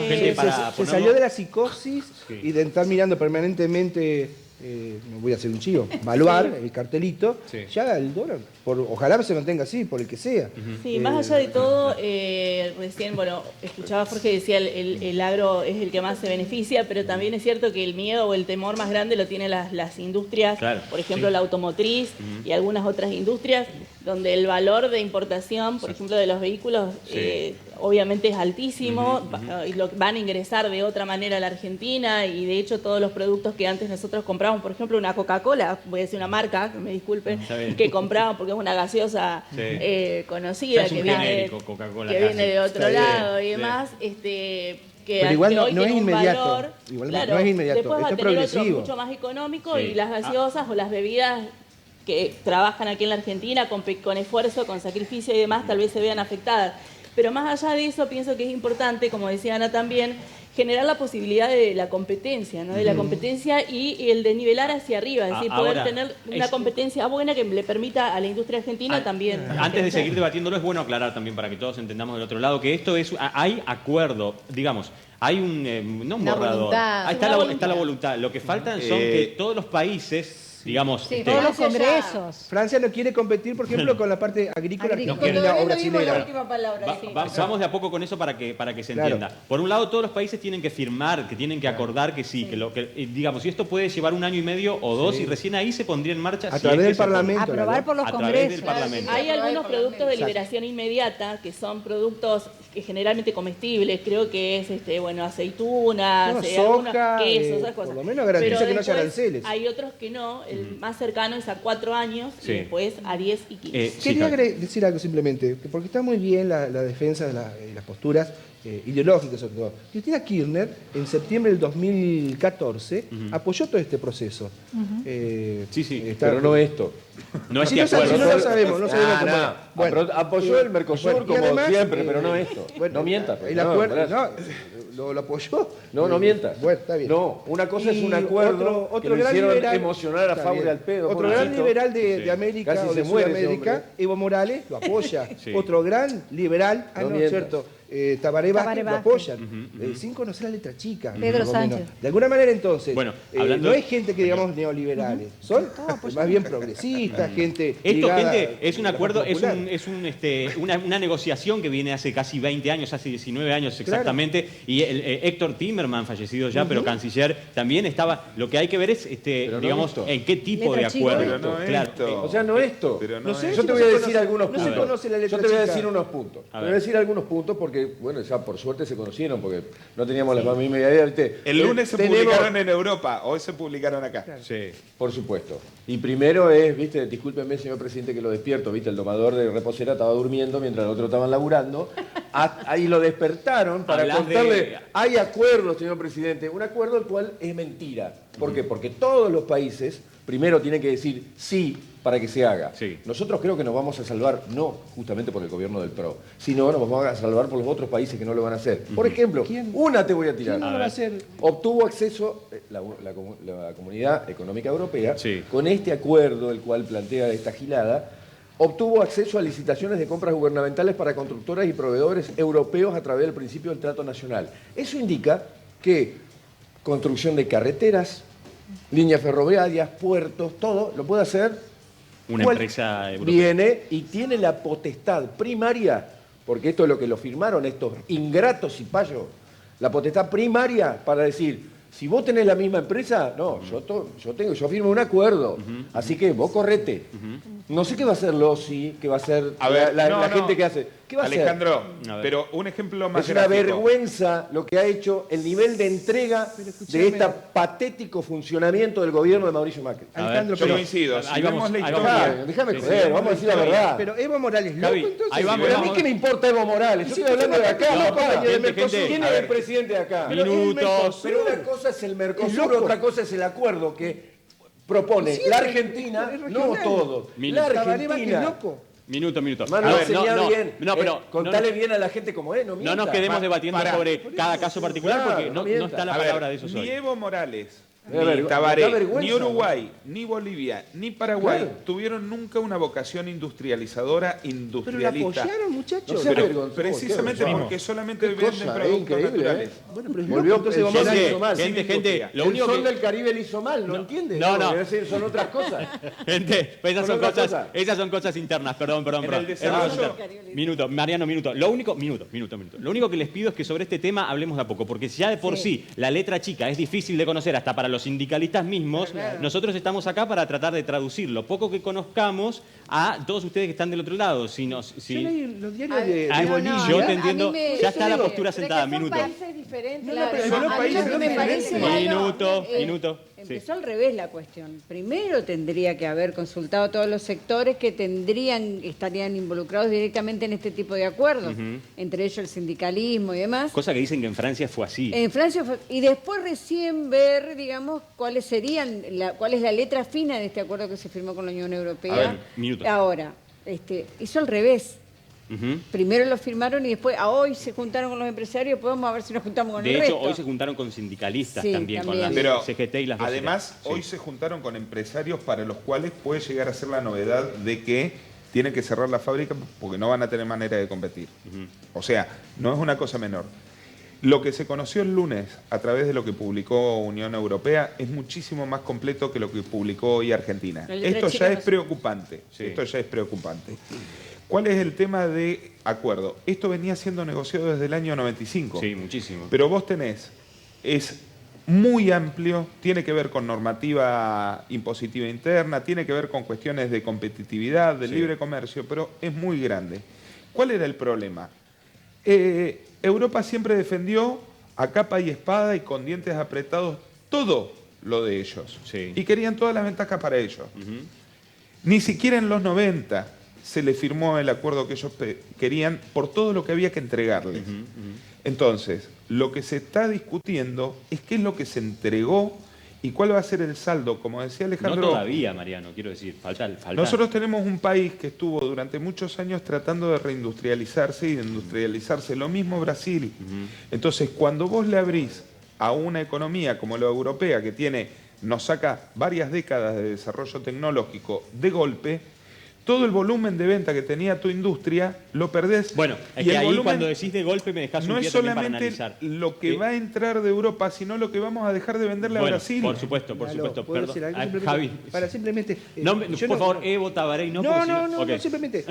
Speaker 5: Se salió de la psicosis y de estar mirando permanentemente, no voy a hacer un chivo, Baluar, el cartelito, ya el dólar, ojalá se mantenga así, por el que sea.
Speaker 7: Sí, más allá de todo, recién, bueno, escuchaba a Jorge, decía el agro es el que más se beneficia, pero también es cierto que el miedo o el temor más grande lo tienen las industrias, por ejemplo la automotriz y algunas otras industrias, donde el valor de importación, por ejemplo, de los vehículos, obviamente es altísimo, y van a ingresar de otra manera a la Argentina, y de hecho todos los productos que antes nosotros comprábamos, por ejemplo una Coca-Cola, voy a decir una marca, que me disculpen, que comprábamos porque es una gaseosa conocida, que viene de otro lado y demás, que
Speaker 5: pero igual
Speaker 7: hoy
Speaker 5: no es
Speaker 7: tiene un
Speaker 5: inmediato.
Speaker 7: valor,
Speaker 5: Igual
Speaker 7: claro,
Speaker 5: no es inmediato.
Speaker 7: después va
Speaker 5: Esto
Speaker 7: a
Speaker 5: es
Speaker 7: tener otro
Speaker 5: progresivo.
Speaker 7: mucho más económico, y las gaseosas o las bebidas que trabajan aquí en la Argentina con esfuerzo, con sacrificio y demás, tal vez se vean afectadas. Pero más allá de eso, pienso que es importante, como decía Ana también, generar la posibilidad de la competencia, ¿no? De la competencia y el de nivelar hacia arriba, es decir, poder tener una competencia buena que le permita a la industria argentina también.
Speaker 1: Antes de seguir debatiéndolo, es bueno aclarar también para que todos entendamos del otro lado que esto es, hay acuerdo, digamos, hay un, no un borrador, está la voluntad. Lo que faltan son que todos los países, digamos,
Speaker 9: todos los congresos.
Speaker 5: Francia no quiere competir, por ejemplo, con la parte agrícola argentina o brasilera.
Speaker 1: Vamos de a poco con eso para que se entienda. Por un lado, todos los países tienen que firmar, que tienen que acordar que sí, que digamos, y esto puede llevar 1 año y medio o 2, y recién ahí se pondría en marcha.
Speaker 5: A través del Parlamento.
Speaker 9: Aprobar por los congresos.
Speaker 7: Hay algunos productos de liberación inmediata que son productos que generalmente comestibles, creo que es aceitunas,
Speaker 5: soja,
Speaker 7: quesos, esas cosas.
Speaker 5: Por lo menos garantiza que no haya aranceles.
Speaker 7: Hay otros que no, el más cercano es a 4 años y después a 10 y 15.
Speaker 5: Quería decir algo simplemente, porque está muy bien la defensa de las posturas ideológicas sobre todo. Cristina Kirchner, en septiembre del 2014, apoyó todo este proceso.
Speaker 3: Pero no esto.
Speaker 1: No es
Speaker 5: si no lo sabemos, no sabemos cómo era.
Speaker 3: Bueno, apoyó el Mercosur como además, siempre, pero no esto. No mientas.
Speaker 5: El acuerdo, lo apoyó.
Speaker 3: No mientas.
Speaker 5: Bueno, está bien.
Speaker 3: No, una cosa es un acuerdo
Speaker 5: otro
Speaker 3: que lo hicieron
Speaker 5: liberal,
Speaker 3: emocionar a Fabre al pedo.
Speaker 5: Otro gran liberal de América o de Sudamérica, Evo Morales, lo apoya. Otro gran liberal, cierto, Tabaré Vázquez lo apoyan, sin conocer la letra chica.
Speaker 9: Pedro Sánchez.
Speaker 5: De alguna manera, entonces,
Speaker 1: bueno,
Speaker 5: no es gente que digamos neoliberales, son más bien progresistas, gente
Speaker 1: es un acuerdo, una negociación que viene hace casi 20 años, hace 19 años exactamente, y Héctor Timmerman, fallecido ya, pero canciller, también estaba. Lo que hay que ver es, digamos, en qué tipo de acuerdo.
Speaker 3: O sea, no esto. Yo te voy a decir algunos puntos. Yo te voy a decir unos puntos. Te voy a decir algunos puntos porque, bueno, ya por suerte se conocieron, porque no teníamos la misma idea.
Speaker 6: El lunes se publicaron en Europa, hoy se publicaron acá.
Speaker 3: Sí, por supuesto. Y primero es, viste, discúlpeme, señor presidente, que lo despierto, viste, el domador de reposera estaba durmiendo mientras los otros estaban laburando. Ahí lo despertaron para contarle, hay acuerdos, señor presidente, un acuerdo el cual es mentira. ¿Por qué? Porque todos los países primero tienen que decir sí para que se haga. Nosotros creo que nos vamos a salvar, no justamente por el gobierno del PRO, sino nos vamos a salvar por los otros países que no lo van a hacer. Por ejemplo, una te voy a tirar.
Speaker 5: ¿Quién no lo va a hacer?
Speaker 3: Obtuvo acceso la Comunidad Económica Europea con este acuerdo, el cual plantea esta gilada, obtuvo acceso a licitaciones de compras gubernamentales para constructoras y proveedores europeos a través del principio del trato nacional. Eso indica que construcción de carreteras, líneas ferroviarias, puertos, todo lo puede hacer
Speaker 1: una empresa europea.
Speaker 3: Viene y tiene la potestad primaria, porque esto es lo que lo firmaron estos ingratos y payos, la potestad primaria para decir, si vos tenés la misma empresa, no, yo firmo un acuerdo, así que vos correte. No sé qué va a hacer Lossi, qué va a hacer la gente que hace. ¿Qué va a
Speaker 6: Alejandro,
Speaker 3: hacer?
Speaker 6: pero un ejemplo más
Speaker 3: es una vergüenza lo que ha hecho el nivel de entrega de este patético funcionamiento del gobierno de Mauricio Macri.
Speaker 6: Alejandro, yo coincido. Si vemos la historia...
Speaker 3: Déjame joder, vamos a decir la verdad.
Speaker 5: Pero Evo Morales loco, entonces...
Speaker 3: Pero a mí qué me importa Evo Morales, yo estoy hablando de acá. ¿Quién es el presidente de acá?
Speaker 1: Minutos.
Speaker 3: Pero una cosa es el Mercosur, otra cosa es el acuerdo que... propone
Speaker 5: Sí,
Speaker 3: la
Speaker 5: es
Speaker 3: Argentina,
Speaker 5: regional.
Speaker 3: no todo, la
Speaker 5: Tabaré Vázquez
Speaker 3: Argentina.
Speaker 5: loco.
Speaker 1: Minuto.
Speaker 3: Mano, bien.
Speaker 1: pero
Speaker 3: contale bien a la gente como es, no mienta.
Speaker 1: no nos quedemos debatiendo
Speaker 6: Para.
Speaker 1: sobre cada caso particular
Speaker 3: Claro,
Speaker 1: porque
Speaker 3: no
Speaker 1: no
Speaker 3: mienta.
Speaker 1: está la
Speaker 6: A ver,
Speaker 1: palabra de eso
Speaker 6: ni
Speaker 1: hoy.
Speaker 6: Evo Morales,
Speaker 3: Me da
Speaker 6: ni
Speaker 3: me
Speaker 6: Tabaré,
Speaker 3: da vergüenza,
Speaker 6: ni Uruguay, ni Bolivia, ni Paraguay
Speaker 3: Claro.
Speaker 6: tuvieron nunca una vocación industrializadora,
Speaker 5: Pero la
Speaker 6: industrialista.
Speaker 5: apoyaron, muchachos.
Speaker 3: No sea
Speaker 6: Pero
Speaker 3: vergonzoso,
Speaker 6: precisamente
Speaker 3: qué
Speaker 6: porque solamente
Speaker 3: Qué
Speaker 6: venden
Speaker 3: cosa,
Speaker 6: productos
Speaker 3: increíble,
Speaker 6: naturales.
Speaker 5: Bueno, pero es
Speaker 3: Volvió,
Speaker 5: loco, entonces
Speaker 3: el
Speaker 5: vamos a
Speaker 3: sol
Speaker 5: ver.
Speaker 3: le hizo mal.
Speaker 1: Gente, lo
Speaker 3: El
Speaker 1: único
Speaker 3: sol
Speaker 1: que...
Speaker 3: del Caribe le hizo mal, ¿no entiende?
Speaker 1: no.
Speaker 3: Es decir, son otras cosas.
Speaker 1: Gente, pues
Speaker 3: Son otras cosas.
Speaker 1: esas son cosas internas, perdón.
Speaker 6: En el desarrollo-
Speaker 1: Minuto, Mariano, minuto. Lo único que les pido es que sobre este tema hablemos de a poco, porque si ya de por sí la letra chica es difícil de conocer hasta para los sindicalistas mismos, nosotros estamos acá para tratar de traducirlo. Poco que conozcamos a todos ustedes que están del otro lado. Si
Speaker 5: Yo leí los diarios de
Speaker 1: Ay,
Speaker 5: Bolivia.
Speaker 1: yo te entiendo,
Speaker 4: a mí me-
Speaker 1: ya está la
Speaker 4: digo,
Speaker 1: postura sentada,
Speaker 11: Son
Speaker 1: minuto.
Speaker 11: países diferentes.
Speaker 5: No, pero
Speaker 11: claro.
Speaker 5: son
Speaker 11: A mí
Speaker 5: países
Speaker 11: lo que me parece
Speaker 5: diferentes.
Speaker 11: malo,
Speaker 1: Minuto.
Speaker 4: Empezó al revés la cuestión. Primero tendría que haber consultado a todos los sectores que estarían involucrados directamente en este tipo de acuerdos, entre ellos el sindicalismo y demás.
Speaker 1: Cosa que dicen que en Francia fue así.
Speaker 4: En Francia y después recién ver, digamos, cuál es la letra fina de este acuerdo que se firmó con la Unión Europea.
Speaker 1: A ver, minuto.
Speaker 4: Ahora, hizo al revés.
Speaker 1: Ujú.
Speaker 4: Primero lo firmaron y después hoy se juntaron con los empresarios, podemos ver si nos juntamos con
Speaker 1: De
Speaker 4: el
Speaker 1: hecho,
Speaker 4: resto.
Speaker 1: hoy se juntaron con sindicalistas
Speaker 4: Sí,
Speaker 1: también, con las
Speaker 6: Pero
Speaker 1: CGT y las
Speaker 6: además,
Speaker 1: Sí.
Speaker 6: hoy se juntaron con empresarios para los cuales puede llegar a ser la novedad de que tienen que cerrar la fábrica porque no van a tener manera de competir. O sea, no es una cosa menor. Lo que se conoció el lunes a través de lo que publicó Unión Europea es muchísimo más completo que lo que publicó hoy Argentina.
Speaker 4: La letra
Speaker 6: Esto
Speaker 4: chica
Speaker 6: ya
Speaker 4: no
Speaker 6: es
Speaker 4: se-
Speaker 6: preocupante.
Speaker 1: Sí.
Speaker 6: Esto ya es preocupante. ¿Cuál es el tema de acuerdo? Esto venía siendo negociado desde el año 95.
Speaker 1: Sí, muchísimo.
Speaker 6: Pero vos es muy amplio, tiene que ver con normativa impositiva interna, tiene que ver con cuestiones de competitividad, del libre comercio, pero es muy grande. ¿Cuál era el problema? Europa siempre defendió a capa y espada y con dientes apretados todo lo de ellos.
Speaker 1: Sí.
Speaker 6: Y querían todas las ventajas para ellos. Ni siquiera en los 90 se le firmó el acuerdo que ellos querían por todo lo que había que entregarles. Entonces, lo que se está discutiendo es qué es lo que se entregó y cuál va a ser el saldo. Como decía Alejandro...
Speaker 1: No todavía, Mariano, quiero decir, falta.
Speaker 6: Nosotros tenemos un país que estuvo durante muchos años tratando de reindustrializarse y de industrializarse. Lo mismo Brasil. Entonces, cuando vos le abrís a una economía como la europea, que nos saca varias décadas de desarrollo tecnológico de golpe, todo el volumen de venta que tenía tu industria lo perdés.
Speaker 1: Bueno, es
Speaker 6: Y
Speaker 1: que
Speaker 6: el
Speaker 1: ahí
Speaker 6: volumen
Speaker 1: cuando decís de golpe me dejás un
Speaker 6: no
Speaker 1: pie
Speaker 6: es
Speaker 1: también para
Speaker 6: solamente
Speaker 1: analizar.
Speaker 6: lo que va a entrar de Europa, sino lo que vamos a dejar de venderle a
Speaker 1: Bueno,
Speaker 6: Brasil.
Speaker 1: por supuesto,
Speaker 5: ¿Puedo
Speaker 1: perdón.
Speaker 5: decir algo?
Speaker 1: Ah,
Speaker 5: Simplemente,
Speaker 1: Javi,
Speaker 5: para simplemente... yo
Speaker 1: por favor, Evo Tabaré, no, porque si
Speaker 5: no,
Speaker 1: Ok.
Speaker 5: simplemente.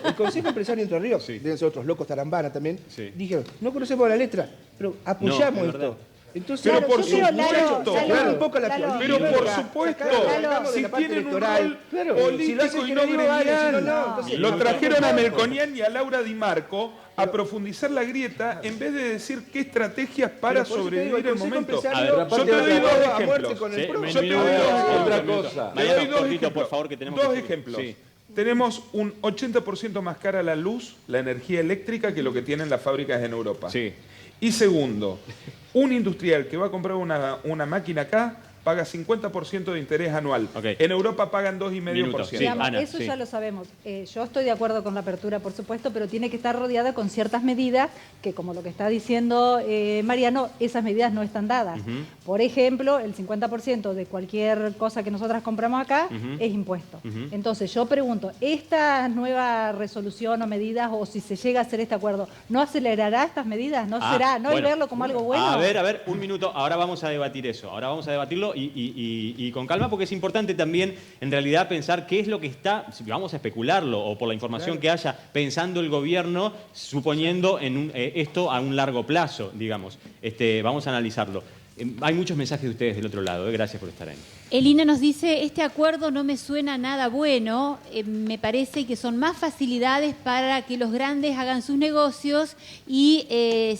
Speaker 5: El Consejo Empresario Entre Ríos, deben ser otros locos Tarambana también,
Speaker 1: Sí.
Speaker 5: dijeron, no conocemos la letra, pero apoyamos
Speaker 1: No, es verdad.
Speaker 5: esto. Entonces,
Speaker 6: Pero por
Speaker 5: yo creo,
Speaker 6: supuesto.
Speaker 5: sacaron un poco la
Speaker 11: Lalo,
Speaker 6: Pero
Speaker 5: política,
Speaker 6: por supuesto,
Speaker 5: sacamos de
Speaker 6: si
Speaker 5: la parte
Speaker 6: tienen un
Speaker 5: electoral.
Speaker 6: rol
Speaker 5: Claro,
Speaker 6: político
Speaker 5: si lo hacen
Speaker 6: y no
Speaker 5: querido, vale, si
Speaker 6: gremial,
Speaker 5: no, entonces,
Speaker 6: lo trajeron a
Speaker 5: tampoco.
Speaker 6: Melconian y a Laura Di Marco a profundizar la grieta en vez de decir qué estrategias para
Speaker 5: Pero por eso te digo,
Speaker 6: sobrevivir el
Speaker 5: Consejo
Speaker 6: momento.
Speaker 5: Empresario
Speaker 6: Yo te doy
Speaker 5: trató
Speaker 6: dos
Speaker 5: a muerte
Speaker 6: ejemplos.
Speaker 5: con el
Speaker 1: Sí,
Speaker 5: PRO.
Speaker 6: Yo te doy
Speaker 1: minuto,
Speaker 6: dos
Speaker 3: otra
Speaker 1: minuto.
Speaker 3: cosa.
Speaker 6: Te
Speaker 1: Mariano,
Speaker 6: doy dos
Speaker 1: cortito,
Speaker 6: ejemplos.
Speaker 1: por favor, que tenemos
Speaker 6: Dos
Speaker 1: que-
Speaker 6: ejemplos.
Speaker 1: Sí.
Speaker 6: Tenemos un 80% más cara la luz, la energía eléctrica, que lo que tienen las fábricas en Europa.
Speaker 1: Sí.
Speaker 6: Y segundo, un industrial que va a comprar una máquina acá paga 50% de interés anual.
Speaker 1: Ok.
Speaker 6: En Europa pagan 2,5%.
Speaker 1: Minuto, sí.
Speaker 9: Digamos,
Speaker 1: Ana,
Speaker 9: eso
Speaker 1: sí.
Speaker 9: ya lo sabemos. Yo estoy de acuerdo con la apertura, por supuesto, pero tiene que estar rodeada con ciertas medidas que, como lo que está diciendo Mariano, esas medidas no están dadas. Por ejemplo, el 50% de cualquier cosa que nosotras compramos acá es impuesto. Entonces, yo pregunto, ¿esta nueva resolución o medidas, o si se llega a hacer este acuerdo, no acelerará estas medidas? ¿No será? ¿No
Speaker 1: bueno.
Speaker 9: el verlo como algo bueno?
Speaker 1: A ver, un minuto. Ahora vamos a debatir eso. Ahora vamos a debatirlo y con calma, porque es importante también, en realidad, pensar qué es lo que está, si vamos a especularlo, o por la información que haya, pensando el gobierno, suponiendo esto a un largo plazo, digamos. Vamos a analizarlo. Hay muchos mensajes de ustedes del otro lado. Gracias por estar ahí.
Speaker 12: Elina nos dice, este acuerdo no me suena nada bueno, me parece que son más facilidades para que los grandes hagan sus negocios y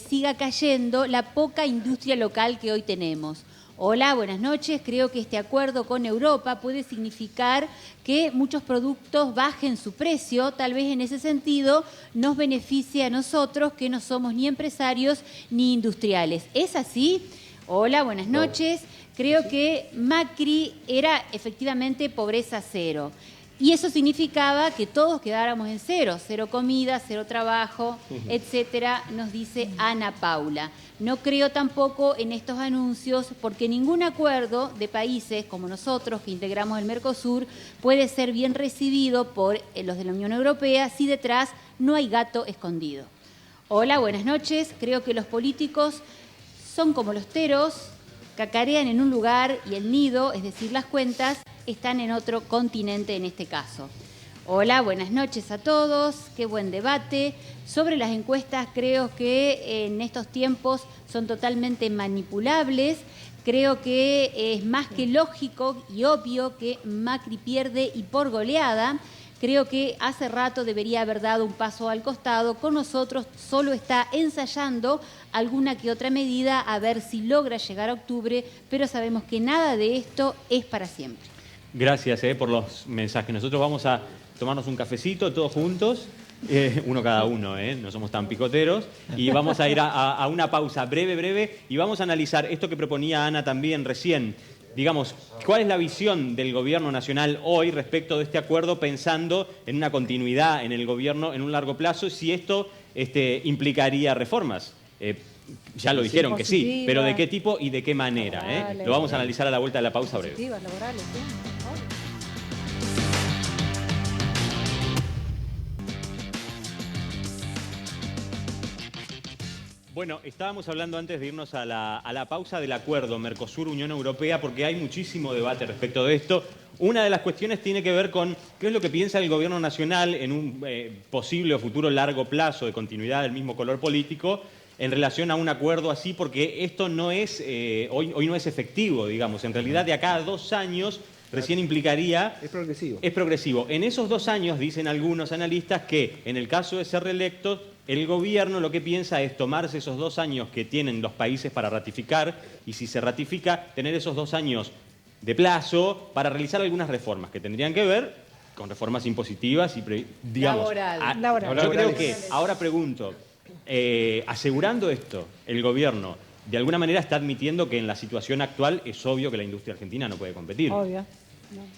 Speaker 12: siga cayendo la poca industria local que hoy tenemos. Hola, buenas noches. Creo que este acuerdo con Europa puede significar que muchos productos bajen su precio. Tal vez en ese sentido nos beneficie a nosotros, que no somos ni empresarios ni industriales. ¿Es así? Hola, buenas noches. Creo que Macri era efectivamente pobreza cero. Y eso significaba que todos quedáramos en cero, cero comida, cero trabajo, etcétera, nos dice Ana Paula. No creo tampoco en estos anuncios porque ningún acuerdo de países como nosotros que integramos el Mercosur puede ser bien recibido por los de la Unión Europea si detrás no hay gato escondido. Hola, buenas noches. Creo que los políticos son como los teros, cacarean en un lugar y el nido, es decir, las cuentas, están en otro continente en este caso. Hola, buenas noches a todos, qué buen debate. Sobre las encuestas, creo que en estos tiempos son totalmente manipulables. Creo que es más que lógico y obvio que Macri pierde y por goleada. Creo que hace rato debería haber dado un paso al costado. Con nosotros solo está ensayando alguna que otra medida a ver si logra llegar a octubre, pero sabemos que nada de esto es para siempre.
Speaker 1: Gracias por los mensajes. Nosotros vamos a tomarnos un cafecito todos juntos, uno cada uno, no somos tan picoteros, y vamos a ir a una pausa breve, y vamos a analizar esto que proponía Ana también recién. Digamos, ¿cuál es la visión del gobierno nacional hoy respecto de este acuerdo, pensando en una continuidad en el gobierno en un largo plazo, si esto implicaría reformas? Ya lo dijeron que sí, pero ¿de qué tipo y de qué manera? Lo vamos a analizar a la vuelta de la pausa breve.
Speaker 9: Laborales, ¿sí?
Speaker 1: Bueno, estábamos hablando antes de irnos a la pausa del acuerdo Mercosur-Unión Europea, porque hay muchísimo debate respecto de esto. Una de las cuestiones tiene que ver con qué es lo que piensa el gobierno nacional en un posible o futuro largo plazo de continuidad del mismo color político en relación a un acuerdo así, porque esto no es, hoy no es efectivo, digamos. En realidad, de acá a 2 años recién implicaría...
Speaker 5: Es progresivo.
Speaker 1: Es progresivo. En esos 2 años, dicen algunos analistas, que en el caso de ser reelectos, el gobierno lo que piensa es tomarse esos 2 años que tienen los países para ratificar, y si se ratifica, tener esos 2 años de plazo para realizar algunas reformas que tendrían que ver con reformas impositivas y, digamos...
Speaker 11: Laboral.
Speaker 1: Yo creo que, ahora pregunto, asegurando esto, el gobierno de alguna manera está admitiendo que en la situación actual es obvio que la industria argentina no puede competir.
Speaker 9: Obvio.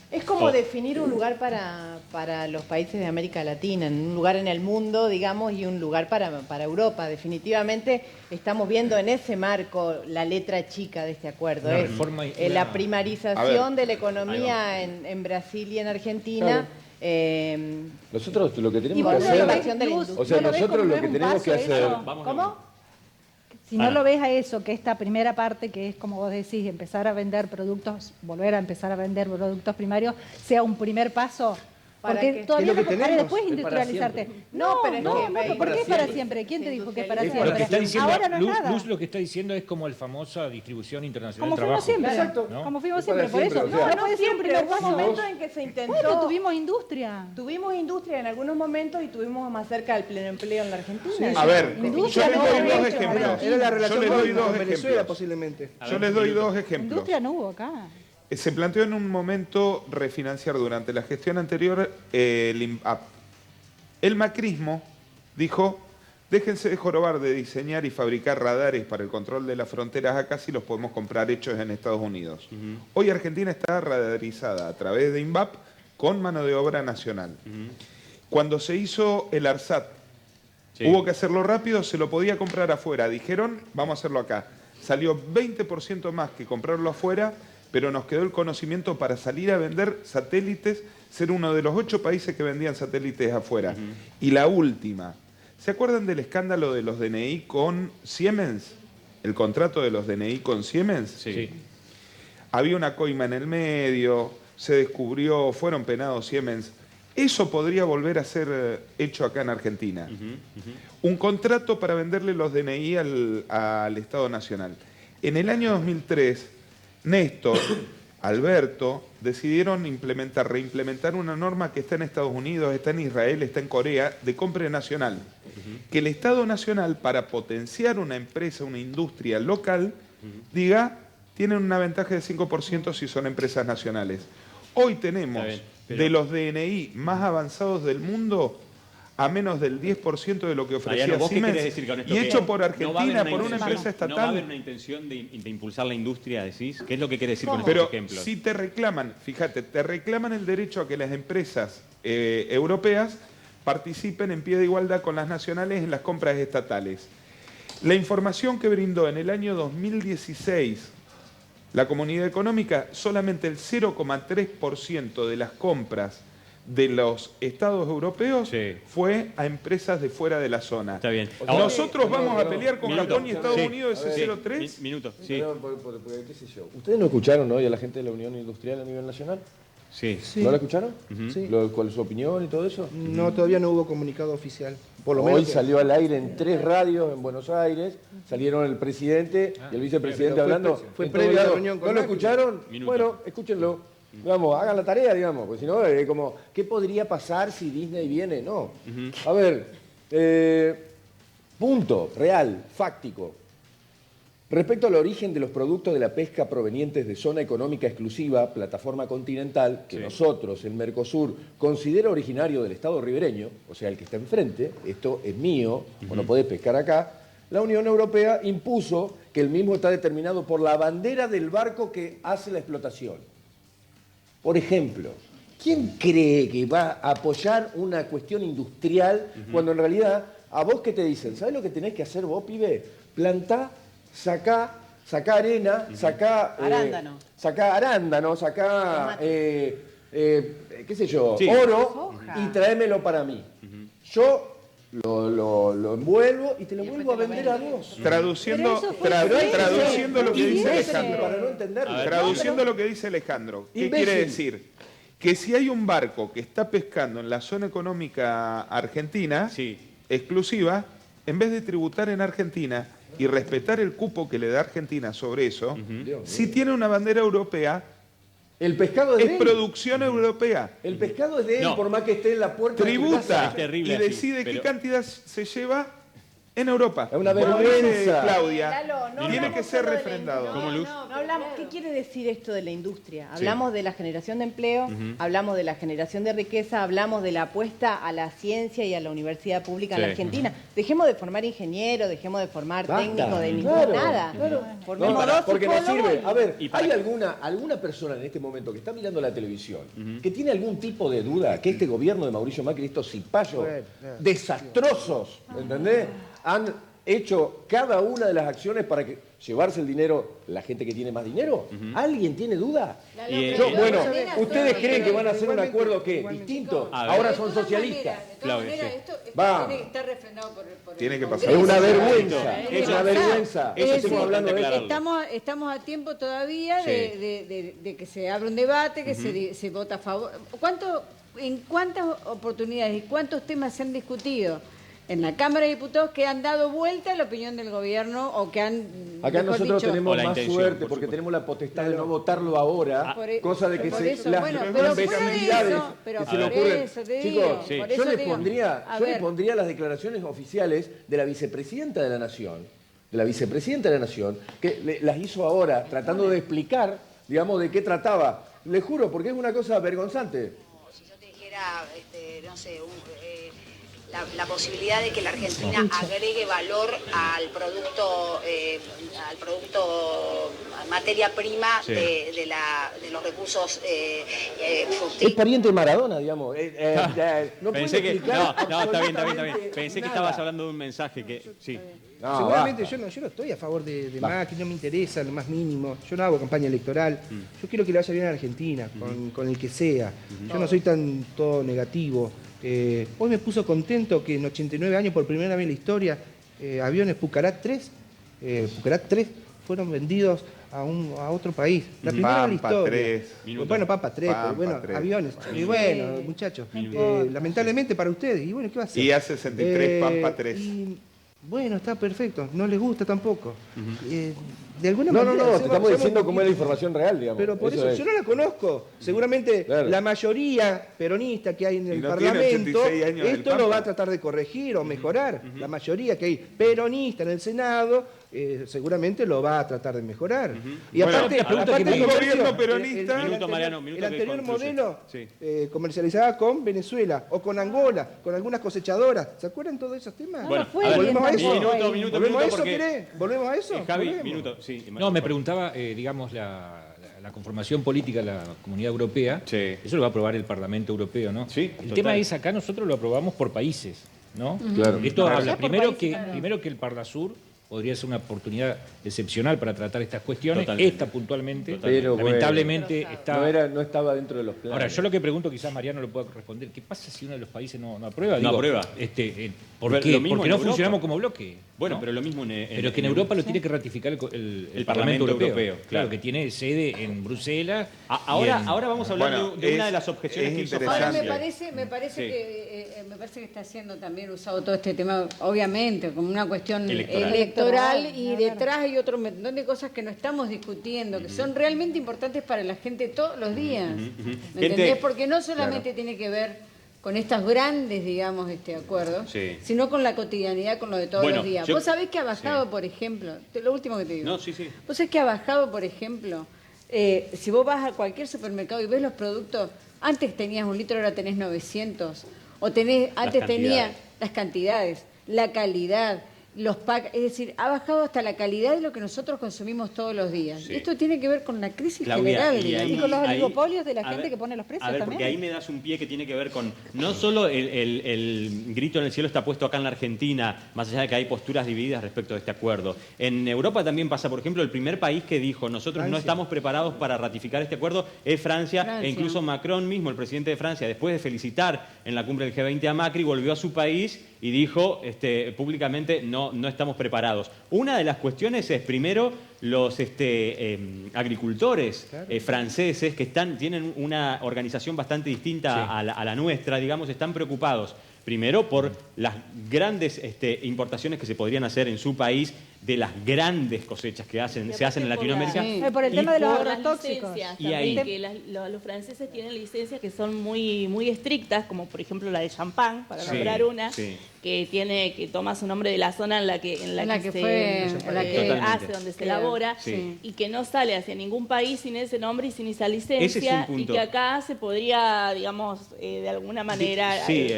Speaker 11: Es como definir un lugar para los países de América Latina, un lugar en el mundo, digamos, y un lugar para Europa. Definitivamente estamos viendo en ese marco la letra chica de este acuerdo. Es la primarización de la economía en Brasil y en Argentina.
Speaker 3: Claro. Nosotros lo que tenemos que hacer... O sea, nosotros lo que tenemos que hacer...
Speaker 11: ¿Cómo?
Speaker 9: Si no lo ves a eso, que esta primera parte, que es como vos decís, empezar a vender productos, volver a empezar a vender productos primarios, sea un primer paso, porque todavía no para después industrializarte.
Speaker 11: No, pero
Speaker 9: ¿por qué es para siempre? ¿Quién te dijo que es para siempre?
Speaker 8: Lo que está diciendo,
Speaker 9: ahora no es nada.
Speaker 8: Luz lo que está diciendo es como la famosa distribución internacional
Speaker 9: como
Speaker 8: del trabajo.
Speaker 9: Fuimos siempre,
Speaker 11: exacto,
Speaker 9: ¿no? Como fuimos siempre, por eso.
Speaker 11: No siempre, hubo momentos en que se intentó.
Speaker 9: Bueno, tuvimos industria.
Speaker 11: Tuvimos industria en algunos momentos y tuvimos más cerca del pleno empleo en la Argentina.
Speaker 6: A ver,
Speaker 9: Industria
Speaker 6: yo les doy 2 ejemplos.
Speaker 5: Era la relación
Speaker 6: Yo les doy 2
Speaker 5: con Venezuela,
Speaker 6: ejemplos.
Speaker 5: posiblemente.
Speaker 6: Yo les doy 2 ejemplos.
Speaker 9: Industria no hubo acá.
Speaker 6: Se planteó en un momento refinanciar durante la gestión anterior el INVAP. El macrismo dijo, déjense de jorobar de diseñar y fabricar radares para el control de las fronteras acá si los podemos comprar hechos en Estados Unidos. Hoy Argentina está radarizada a través de INVAP con mano de obra nacional. Cuando se hizo el ARSAT, hubo que hacerlo rápido, se lo podía comprar afuera. Dijeron, vamos a hacerlo acá. Salió 20% más que comprarlo afuera, pero nos quedó el conocimiento para salir a vender satélites, ser uno de los 8 países que vendían satélites afuera. Y la última, ¿se acuerdan del escándalo de los DNI con Siemens? ¿El contrato de los DNI con Siemens?
Speaker 1: Sí.
Speaker 6: Había una coima en el medio, se descubrió, fueron penados Siemens. Eso podría volver a ser hecho acá en Argentina. Un contrato para venderle los DNI al Estado Nacional. En el año 2003, Néstor, Alberto, decidieron reimplementar una norma que está en Estados Unidos, está en Israel, está en Corea, de compra nacional. Que el Estado Nacional, para potenciar una empresa, una industria local, diga, tienen una ventaja de 5% si son empresas nacionales. Hoy tenemos, de los DNI más avanzados del mundo, a menos del 10% de lo que ofrecía
Speaker 1: Mariano, ¿vos qué
Speaker 6: Siemens,
Speaker 1: querés decir con esto?
Speaker 6: y
Speaker 1: Que
Speaker 6: hecho por Argentina, por una
Speaker 1: intención-
Speaker 6: empresa estatal.
Speaker 1: ¿No va a haber una intención de impulsar la industria, decís? ¿Qué es lo que quiere decir con estos
Speaker 6: Pero
Speaker 1: ejemplos?
Speaker 6: si te reclaman, fíjate, te reclaman el derecho a que las empresas europeas participen en pie de igualdad con las nacionales en las compras estatales. La información que brindó en el año 2016 la Comunidad Económica, solamente el 0,3% de las compras de los estados europeos fue a empresas de fuera de la zona.
Speaker 1: Está bien.
Speaker 6: Nosotros vamos a pelear con
Speaker 1: Minuto.
Speaker 6: Japón y Estados
Speaker 1: Sí.
Speaker 6: Unidos ese
Speaker 1: Sí.
Speaker 6: 0,3.
Speaker 1: Minuto, sí.
Speaker 3: ¿Qué sé yo? ¿Ustedes no escucharon hoy a la gente de la Unión Industrial a nivel nacional?
Speaker 1: Sí.
Speaker 3: ¿No la escucharon?
Speaker 5: Sí.
Speaker 3: ¿Cuál es su opinión y todo eso?
Speaker 5: No, todavía no hubo comunicado oficial. Por lo
Speaker 3: Hoy
Speaker 5: menos
Speaker 3: salió al aire en 3 radios en Buenos Aires, salieron el presidente y el vicepresidente
Speaker 5: pero fue
Speaker 3: hablando.
Speaker 5: fue
Speaker 3: en
Speaker 5: previo
Speaker 3: todo
Speaker 5: a la
Speaker 3: lado.
Speaker 5: reunión con
Speaker 3: ¿No lo
Speaker 5: Macri.
Speaker 3: escucharon?
Speaker 1: Minuto.
Speaker 3: Bueno, escúchenlo. Vamos, hagan la tarea, digamos, porque si no, es como, ¿qué podría pasar si Disney viene? No. A ver, punto, real, fáctico. Respecto al origen de los productos de la pesca provenientes de zona económica exclusiva, plataforma continental, que nosotros, el Mercosur, considera originario del Estado ribereño, o sea, el que está enfrente, esto es mío, o no podés pescar acá, la Unión Europea impuso que el mismo está determinado por la bandera del barco que hace la explotación. Por ejemplo, ¿quién cree que va a apoyar una cuestión industrial cuando en realidad a vos que te dicen, ¿sabés lo que tenés que hacer vos, pibe? Plantá, sacá arena, sacá arándano, sacá, qué sé yo, oro y tráemelo para mí. Yo lo envuelvo y te lo vuelvo a vender a vos.
Speaker 6: Traduciendo lo que dice Alejandro.
Speaker 3: Para no entenderlo.
Speaker 6: Traduciendo lo que dice Alejandro. ¿Qué
Speaker 3: Imbécil.
Speaker 6: quiere decir? Que si hay un barco que está pescando en la zona económica argentina, exclusiva, en vez de tributar en Argentina y respetar el cupo que le da Argentina sobre eso, si tiene una bandera europea,
Speaker 3: el pescado es de él.
Speaker 6: producción europea.
Speaker 3: El pescado es de él,
Speaker 1: No.
Speaker 3: por más que esté en la puerta de tu casa.
Speaker 6: Tributa
Speaker 1: Es terrible
Speaker 6: y
Speaker 1: así,
Speaker 6: decide
Speaker 1: pero-
Speaker 6: qué cantidad se lleva en Europa.
Speaker 3: Es una
Speaker 6: Como dice
Speaker 3: vergüenza.
Speaker 6: Claudia,
Speaker 11: Lalo, no
Speaker 6: tiene
Speaker 11: hablamos
Speaker 6: que ser
Speaker 11: solo de la
Speaker 6: refrendado.
Speaker 1: ¿Cómo, Luz?
Speaker 11: No hablamos, ¿qué quiere decir esto de la industria? Hablamos de la generación de empleo, hablamos de la generación de riqueza, hablamos de la apuesta a la ciencia y a la universidad pública en la
Speaker 1: Sí.
Speaker 11: Argentina. Dejemos de formar ingenieros, dejemos de formar
Speaker 3: Basta.
Speaker 11: técnicos de
Speaker 3: Claro,
Speaker 11: nada.
Speaker 3: claro.
Speaker 11: Formemos
Speaker 3: No,
Speaker 11: dos
Speaker 3: porque nos
Speaker 11: psicólogos
Speaker 3: sirve. A ver,
Speaker 1: y para-
Speaker 3: ¿hay alguna persona en este momento que está mirando la televisión que tiene algún tipo de duda que este gobierno de Mauricio Macri, estos cipayos desastrosos, ¿entendés? Han hecho cada una de las acciones para que llevarse el dinero la gente que tiene más dinero? ¿Alguien tiene duda? Bueno, ¿ustedes creen que van a hacer un acuerdo que distinto?
Speaker 1: A ver.
Speaker 3: Ahora son socialistas.
Speaker 4: De todas
Speaker 1: Claudia,
Speaker 4: maneras,
Speaker 1: sí.
Speaker 4: esto
Speaker 3: Va.
Speaker 4: tiene que estar refrendado por el
Speaker 6: Tiene que
Speaker 4: Congreso.
Speaker 6: pasar.
Speaker 3: Es una vergüenza,
Speaker 1: Eso
Speaker 3: es una vergüenza.
Speaker 1: eso es
Speaker 3: Estamos hablando de
Speaker 1: importante
Speaker 3: eso.
Speaker 4: Estamos a tiempo todavía
Speaker 1: Sí.
Speaker 4: de que se abra un debate, que se vota a favor. ¿En cuántas oportunidades y cuántos temas se han discutido en la Cámara de Diputados que han dado vuelta a la opinión del gobierno o que han...
Speaker 3: Acá
Speaker 4: mejor
Speaker 3: nosotros
Speaker 4: dicho,
Speaker 3: tenemos
Speaker 1: O la
Speaker 3: más
Speaker 1: intención,
Speaker 3: suerte
Speaker 1: por
Speaker 3: porque
Speaker 1: supuesto.
Speaker 3: tenemos la potestad de no votarlo ahora, cosa de que
Speaker 4: por
Speaker 3: se,
Speaker 4: eso,
Speaker 3: las
Speaker 4: bueno, pero por
Speaker 3: imbecilidades
Speaker 4: eso, pero
Speaker 3: que se le
Speaker 4: por
Speaker 3: ocurren.
Speaker 4: eso te
Speaker 3: Chicos,
Speaker 4: digo,
Speaker 1: Sí.
Speaker 4: por
Speaker 3: yo
Speaker 4: eso
Speaker 3: le
Speaker 4: te digo. A ver,
Speaker 3: pondría las declaraciones oficiales de la vicepresidenta de la Nación, que las hizo ahora tratando de explicar, digamos, de qué trataba. Le juro, porque es una cosa vergonzante.
Speaker 14: Si yo te dijera, no sé, la posibilidad de que la Argentina agregue valor al producto materia prima
Speaker 1: Sí.
Speaker 14: de los recursos
Speaker 3: Es
Speaker 14: fructíferos.
Speaker 3: pariente de Maradona, digamos. No puede
Speaker 1: Pensé que.
Speaker 3: explicar
Speaker 1: No, está bien.
Speaker 3: absolutamente
Speaker 1: Pensé que
Speaker 3: nada.
Speaker 1: estabas hablando de un mensaje que. Sí.
Speaker 3: No,
Speaker 5: Seguramente
Speaker 3: basta.
Speaker 5: yo no estoy a favor de
Speaker 3: Basta.
Speaker 5: Macri, no me interesa lo más mínimo. Yo no hago campaña electoral. Yo quiero que le vaya bien a Argentina, con el que sea. Yo no soy tan todo negativo. Hoy me puso contento que en 89 años, por primera vez en la historia, aviones Pucarat 3 fueron vendidos a otro país. La primera en la
Speaker 6: Pampa
Speaker 5: historia.
Speaker 6: 3.
Speaker 5: Bueno, Pampa 3, pero
Speaker 6: Pampa
Speaker 5: bueno,
Speaker 6: 3.
Speaker 5: aviones. Y bueno, muchachos, lamentablemente para ustedes. Y bueno, ¿qué va a hacer?
Speaker 6: Y A63 Pampa 3.
Speaker 5: y, bueno, está perfecto. No les gusta tampoco. De alguna
Speaker 3: No,
Speaker 5: manera.
Speaker 3: te estamos diciendo cómo es la información real, digamos.
Speaker 5: Pero por eso,
Speaker 3: es.
Speaker 5: yo no la conozco. Seguramente
Speaker 3: Claro.
Speaker 5: la mayoría peronista que hay en el
Speaker 6: no tiene
Speaker 5: Parlamento,
Speaker 6: 86 años el
Speaker 5: esto lo
Speaker 6: Pampa.
Speaker 5: va a tratar de corregir o mejorar. La mayoría que hay peronista en el Senado seguramente lo va a tratar de mejorar. Y
Speaker 6: bueno,
Speaker 5: aparte,
Speaker 6: un gobierno peronista...
Speaker 5: El anterior modelo comercializaba con Venezuela o con Angola, con algunas cosechadoras. ¿Se acuerdan todos esos temas?
Speaker 1: Bueno,
Speaker 5: ¿volvemos a eso?
Speaker 1: Minuto,
Speaker 5: ¿Volvemos a eso,
Speaker 1: porque...
Speaker 5: querés? ¿Volvemos a eso?
Speaker 1: Javi,
Speaker 5: ¿Volvemos?
Speaker 1: minuto, sí.
Speaker 8: No, me preguntaba, digamos, la conformación política de la Comunidad Europea.
Speaker 1: Sí.
Speaker 8: Eso lo va a aprobar el Parlamento Europeo, ¿no?
Speaker 1: Sí,
Speaker 8: el
Speaker 1: total.
Speaker 8: tema es, acá nosotros lo aprobamos por países, ¿no?
Speaker 3: Claro.
Speaker 8: Esto
Speaker 3: Claro.
Speaker 8: habla
Speaker 9: Por
Speaker 8: primero
Speaker 9: países,
Speaker 8: que,
Speaker 9: claro.
Speaker 8: primero que el Parlasur podría ser una oportunidad excepcional para tratar estas cuestiones.
Speaker 1: Totalmente.
Speaker 8: Esta puntualmente,
Speaker 1: Totalmente.
Speaker 3: Pero
Speaker 8: lamentablemente,
Speaker 3: bueno,
Speaker 8: está...
Speaker 3: no estaba dentro de los planes.
Speaker 8: Ahora, yo lo que pregunto, quizás Mariano lo pueda responder, ¿qué pasa si uno de los países no aprueba?
Speaker 1: No aprueba.
Speaker 8: ¿Por
Speaker 1: Pero
Speaker 8: qué?
Speaker 1: lo mismo
Speaker 8: Porque
Speaker 1: en
Speaker 8: no
Speaker 1: Europa.
Speaker 8: funcionamos como bloque.
Speaker 1: Bueno,
Speaker 8: ¿no?
Speaker 1: pero lo mismo
Speaker 8: Pero que en Europa lo tiene que ratificar el Parlamento Europeo. Claro, que tiene sede en Bruselas.
Speaker 1: Ahora vamos a hablar
Speaker 6: Bueno,
Speaker 1: de una de las objeciones que hizo
Speaker 4: Ahora
Speaker 1: Francia.
Speaker 4: me parece
Speaker 1: Sí.
Speaker 4: que está siendo también usado todo este tema, obviamente, como una cuestión
Speaker 1: Electoral.
Speaker 4: electoral y detrás hay otro montón de cosas que no estamos discutiendo, que son realmente importantes para la gente todos los días. ¿Me entendés? Porque no solamente tiene que ver con estos grandes, digamos, acuerdos,
Speaker 1: Sí.
Speaker 4: sino con la cotidianidad, con lo de todos
Speaker 1: Bueno,
Speaker 4: los días.
Speaker 1: yo-
Speaker 4: Vos sabés que ha bajado,
Speaker 1: Sí.
Speaker 4: por ejemplo, lo último que te digo.
Speaker 1: No, sí, sí.
Speaker 4: Vos sabés que ha bajado, por ejemplo, si vos vas a cualquier supermercado y ves los productos, antes tenías 1 litro, ahora tenés 900. O antes tenías las cantidades, la calidad, los packs, es decir, ha bajado hasta la calidad de lo que nosotros consumimos todos los días.
Speaker 1: Sí.
Speaker 4: Esto tiene que ver con la crisis
Speaker 1: Claudia,
Speaker 4: general.
Speaker 1: y
Speaker 4: digamos.
Speaker 9: Y con los
Speaker 1: ahí-
Speaker 9: oligopolios de la
Speaker 1: a
Speaker 9: gente
Speaker 1: ver,
Speaker 9: que pone los precios
Speaker 1: A ver,
Speaker 9: también.
Speaker 1: porque ahí me das un pie que tiene que ver con, no solo el grito en el cielo está puesto acá en la Argentina, más allá de que hay posturas divididas respecto de este acuerdo. En Europa también pasa, por ejemplo, el primer país que dijo, nosotros no
Speaker 5: Francia.
Speaker 1: estamos preparados para ratificar este acuerdo, es Francia,
Speaker 4: Francia.
Speaker 1: e incluso Macron mismo, el presidente de Francia, después de felicitar en la cumbre del G20 a Macri, volvió a su país y dijo públicamente, no estamos preparados. Una de las cuestiones es, primero, los agricultores franceses que tienen una organización bastante distinta a la nuestra, digamos, están preocupados. Primero, por las grandes importaciones que se podrían hacer en su país, de las grandes cosechas que se hacen en Latinoamérica.
Speaker 9: Por el
Speaker 1: y
Speaker 9: tema de los
Speaker 1: por-
Speaker 9: agrotóxicos.
Speaker 7: licencias
Speaker 1: Y ahí-
Speaker 7: también, que los franceses tienen licencias que son muy, muy estrictas, como por ejemplo la de champán, para
Speaker 1: Sí,
Speaker 7: nombrar una,
Speaker 1: sí.
Speaker 7: que toma su nombre de la zona en la que
Speaker 4: En la que
Speaker 7: se
Speaker 4: fue- en la que
Speaker 7: hace, donde se
Speaker 4: queda.
Speaker 7: elabora,
Speaker 1: Sí.
Speaker 7: y que no sale hacia ningún país sin ese nombre y sin esa
Speaker 1: Ese es un
Speaker 7: licencia,
Speaker 1: punto.
Speaker 7: y que acá se podría, digamos, de alguna manera
Speaker 1: Sí,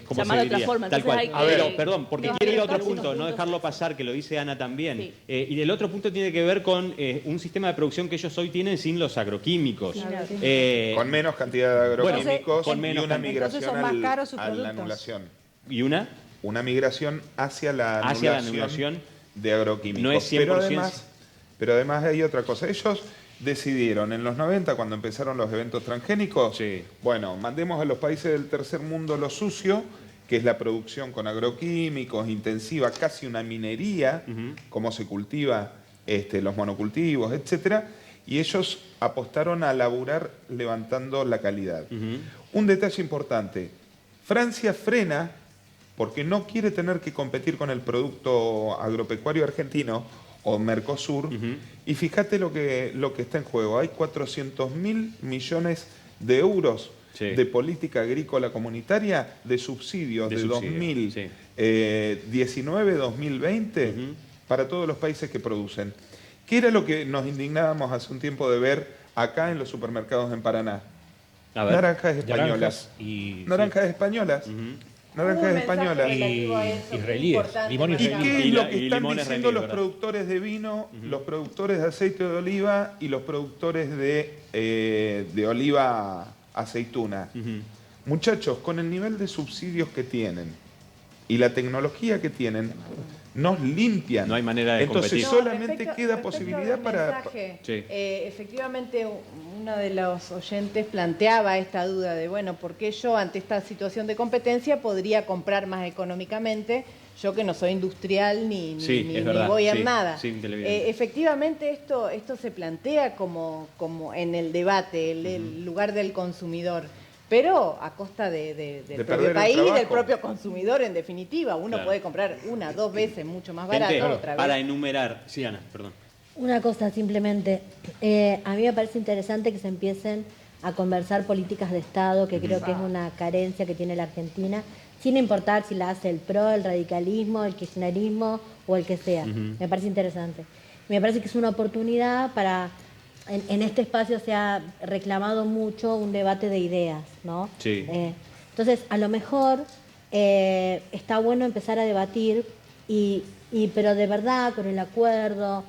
Speaker 1: como
Speaker 7: llamar
Speaker 1: se
Speaker 7: de otra
Speaker 1: diría,
Speaker 7: forma.
Speaker 1: tal
Speaker 7: Entonces
Speaker 1: cual.
Speaker 7: hay que-
Speaker 1: A ver, perdón, porque
Speaker 7: no,
Speaker 1: quiero ir a otro
Speaker 7: hay algunos
Speaker 1: punto, no
Speaker 7: puntos.
Speaker 1: dejarlo pasar, que lo dice Ana también.
Speaker 7: Sí.
Speaker 1: Y el otro punto tiene que ver con un sistema de producción que ellos hoy tienen sin los agroquímicos.
Speaker 9: Claro, sí.
Speaker 6: Con menos cantidad de
Speaker 1: Bueno,
Speaker 6: agroquímicos
Speaker 1: con menos
Speaker 6: y una
Speaker 1: cantidad.
Speaker 6: migración
Speaker 9: Entonces son más caros sus
Speaker 6: a la
Speaker 9: productos.
Speaker 6: anulación.
Speaker 1: ¿Y una?
Speaker 6: Una migración hacia la
Speaker 1: Hacia la
Speaker 6: anulación,
Speaker 1: anulación.
Speaker 6: de agroquímicos.
Speaker 1: No es 100%.
Speaker 6: Pero además hay otra cosa. Ellos decidieron en los 90, cuando empezaron los eventos transgénicos, bueno, mandemos a los países del tercer mundo lo sucio, que es la producción con agroquímicos, intensiva, casi una minería, cómo se cultiva los monocultivos, etcétera, y ellos apostaron a laburar levantando la calidad. Un detalle importante, Francia frena porque no quiere tener que competir con el producto agropecuario argentino o Mercosur, y fíjate lo que está en juego, hay 400.000 millones de euros de política agrícola comunitaria, de subsidios de, 2019-2020 para todos los países que producen. ¿Qué era lo que nos indignábamos hace un tiempo de ver acá en los supermercados en Paraná?
Speaker 1: A ver.
Speaker 6: Naranjas españolas. Naranjas españolas. Naranjas españolas.
Speaker 8: Israelíes. Limones
Speaker 6: ¿Y qué es
Speaker 8: israelíes.
Speaker 6: lo que están
Speaker 1: limones
Speaker 6: diciendo
Speaker 1: israelíes,
Speaker 6: los
Speaker 1: ¿verdad?
Speaker 6: productores de vino, los productores de aceite de oliva y los productores de oliva aceituna? Muchachos, con el nivel de subsidios que tienen y la tecnología que tienen, nos limpian.
Speaker 1: No hay manera de
Speaker 6: Entonces
Speaker 1: competir.
Speaker 6: solamente queda posibilidad para...
Speaker 11: Sí. Efectivamente, uno de los oyentes planteaba esta duda de, bueno, ¿por qué yo ante esta situación de competencia podría comprar más económicamente? Yo que no soy industrial ni
Speaker 1: es verdad,
Speaker 11: voy en
Speaker 1: sí,
Speaker 11: nada.
Speaker 1: sí, televidente.
Speaker 11: Efectivamente, esto se plantea como en el debate, el lugar del consumidor. Pero a costa del
Speaker 6: perder
Speaker 11: propio
Speaker 6: el
Speaker 11: país y del
Speaker 6: trabajo.
Speaker 11: propio consumidor, en definitiva. Uno
Speaker 1: Claro.
Speaker 11: puede comprar 1, 2 veces mucho más
Speaker 1: Gente,
Speaker 11: barato, otra vez.
Speaker 1: para enumerar. Sí, Ana, perdón.
Speaker 2: Una cosa simplemente, a mí me parece interesante que se empiecen a conversar políticas de Estado, que creo que es una carencia que tiene la Argentina, sin importar si la hace el PRO, el radicalismo, el kirchnerismo o el que sea. Me parece interesante. Me parece que es una oportunidad para, en este espacio se ha reclamado mucho un debate de ideas, ¿no?
Speaker 1: Sí.
Speaker 2: Entonces, a lo mejor está bueno empezar a debatir, pero de verdad, con el acuerdo,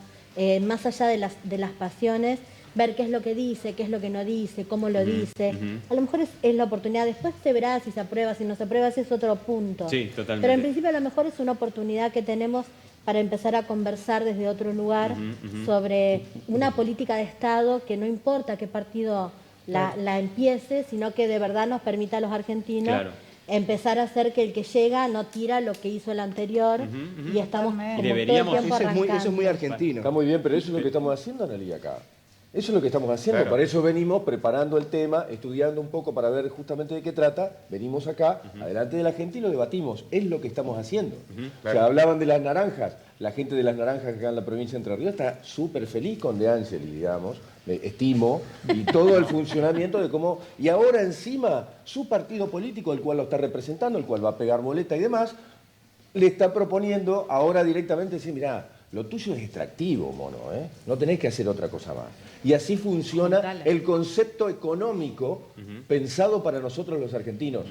Speaker 2: más allá de las pasiones, ver qué es lo que dice, qué es lo que no dice, cómo lo dice. A lo mejor es la oportunidad, después se verá si se aprueba, si no se aprueba, ese es otro punto.
Speaker 1: Sí, totalmente.
Speaker 2: Pero en principio a lo mejor es una oportunidad que tenemos para empezar a conversar desde otro lugar sobre una política de Estado que no importa qué partido la empiece, sino que de verdad nos permita a los argentinos empezar a hacer que el que llega no tira lo que hizo el anterior y estamos como todo el tiempo arrancando.
Speaker 5: Eso es muy argentino.
Speaker 3: Está muy bien, pero eso es lo que estamos haciendo, Analía, acá. Eso es lo que estamos haciendo, para eso venimos preparando el tema, estudiando un poco para ver justamente de qué trata, venimos acá, adelante de la gente y lo debatimos, es lo que estamos haciendo. O sea, hablaban de las naranjas, la gente de las naranjas acá en la provincia de Entre Ríos está súper feliz con De Angeli, digamos, estimo, y todo el funcionamiento de cómo, y ahora encima su partido político, el cual lo está representando, el cual va a pegar boleta y demás, le está proponiendo ahora directamente decir, mirá, lo tuyo es extractivo, mono, no tenés que hacer otra cosa más. Y así funciona el concepto económico pensado para nosotros los argentinos.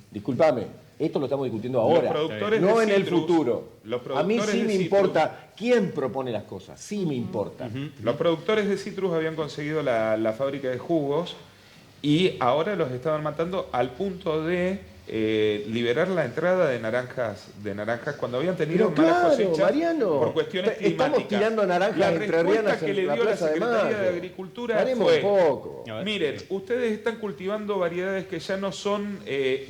Speaker 3: Discúlpame, esto lo estamos discutiendo ahora, no en el futuro. A mí sí me importa quién propone las cosas, sí me importa.
Speaker 6: Los productores de citrus habían conseguido la fábrica de jugos y ahora los estaban matando al punto de liberar la entrada de naranjas cuando habían tenido malas cosechas,
Speaker 3: Mariano,
Speaker 6: por cuestiones climáticas.
Speaker 3: Estamos tirando naranjas entrerrianas
Speaker 6: que le
Speaker 3: en la
Speaker 6: dio la
Speaker 3: Plaza de
Speaker 6: Secretaría
Speaker 3: Mayo.
Speaker 6: de Agricultura
Speaker 3: Paremos
Speaker 6: fue,
Speaker 3: un poco.
Speaker 6: miren, ustedes están cultivando variedades que ya no son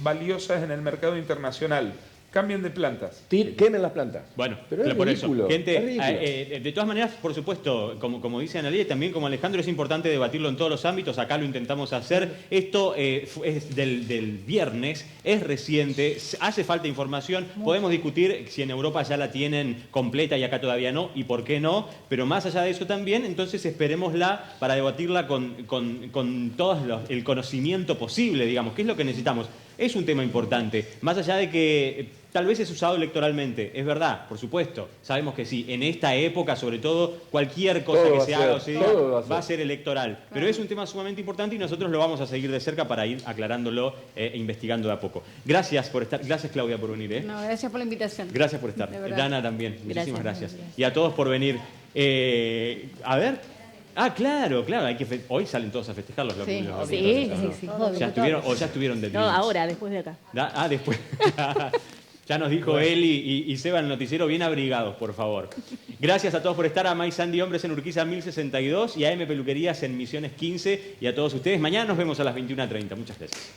Speaker 6: valiosas en el mercado internacional. Cambien de plantas.
Speaker 3: Quemen las plantas.
Speaker 1: Bueno,
Speaker 3: pero es
Speaker 1: por
Speaker 3: ridículo,
Speaker 1: eso, gente,
Speaker 3: es ridículo.
Speaker 1: de todas maneras, por supuesto, como dice Analía y también como Alejandro, es importante debatirlo en todos los ámbitos, acá lo intentamos hacer. Esto es del viernes, es reciente, hace falta información, podemos discutir si en Europa ya la tienen completa y acá todavía no, y por qué no, pero más allá de eso también, entonces esperémosla para debatirla con todo el conocimiento posible, digamos, que es lo que necesitamos. Es un tema importante, más allá de que tal vez es usado electoralmente, es verdad, por supuesto, sabemos que sí, en esta época sobre todo, cualquier cosa que se haga o se diga va a ser electoral, pero es un tema sumamente importante y nosotros lo vamos a seguir de cerca para ir aclarándolo e investigando de a poco. Gracias por estar, gracias Claudia por venir.
Speaker 4: No, gracias por la invitación.
Speaker 1: Gracias por estar, Dana también, muchísimas gracias. Y a todos por venir. A ver... Ah, claro, hay que hoy salen todos a festejar los
Speaker 7: sí.
Speaker 1: ¿Ya estuvieron de
Speaker 7: No, ahora, después de acá.
Speaker 1: Después. Ya nos dijo él y Seba en el noticiero, bien abrigados, por favor. Gracias a todos por estar, a May Sandy Hombres en Urquiza 1062 y a M Peluquerías en Misiones 15 y a todos ustedes. Mañana nos vemos a las 21:30. Muchas gracias.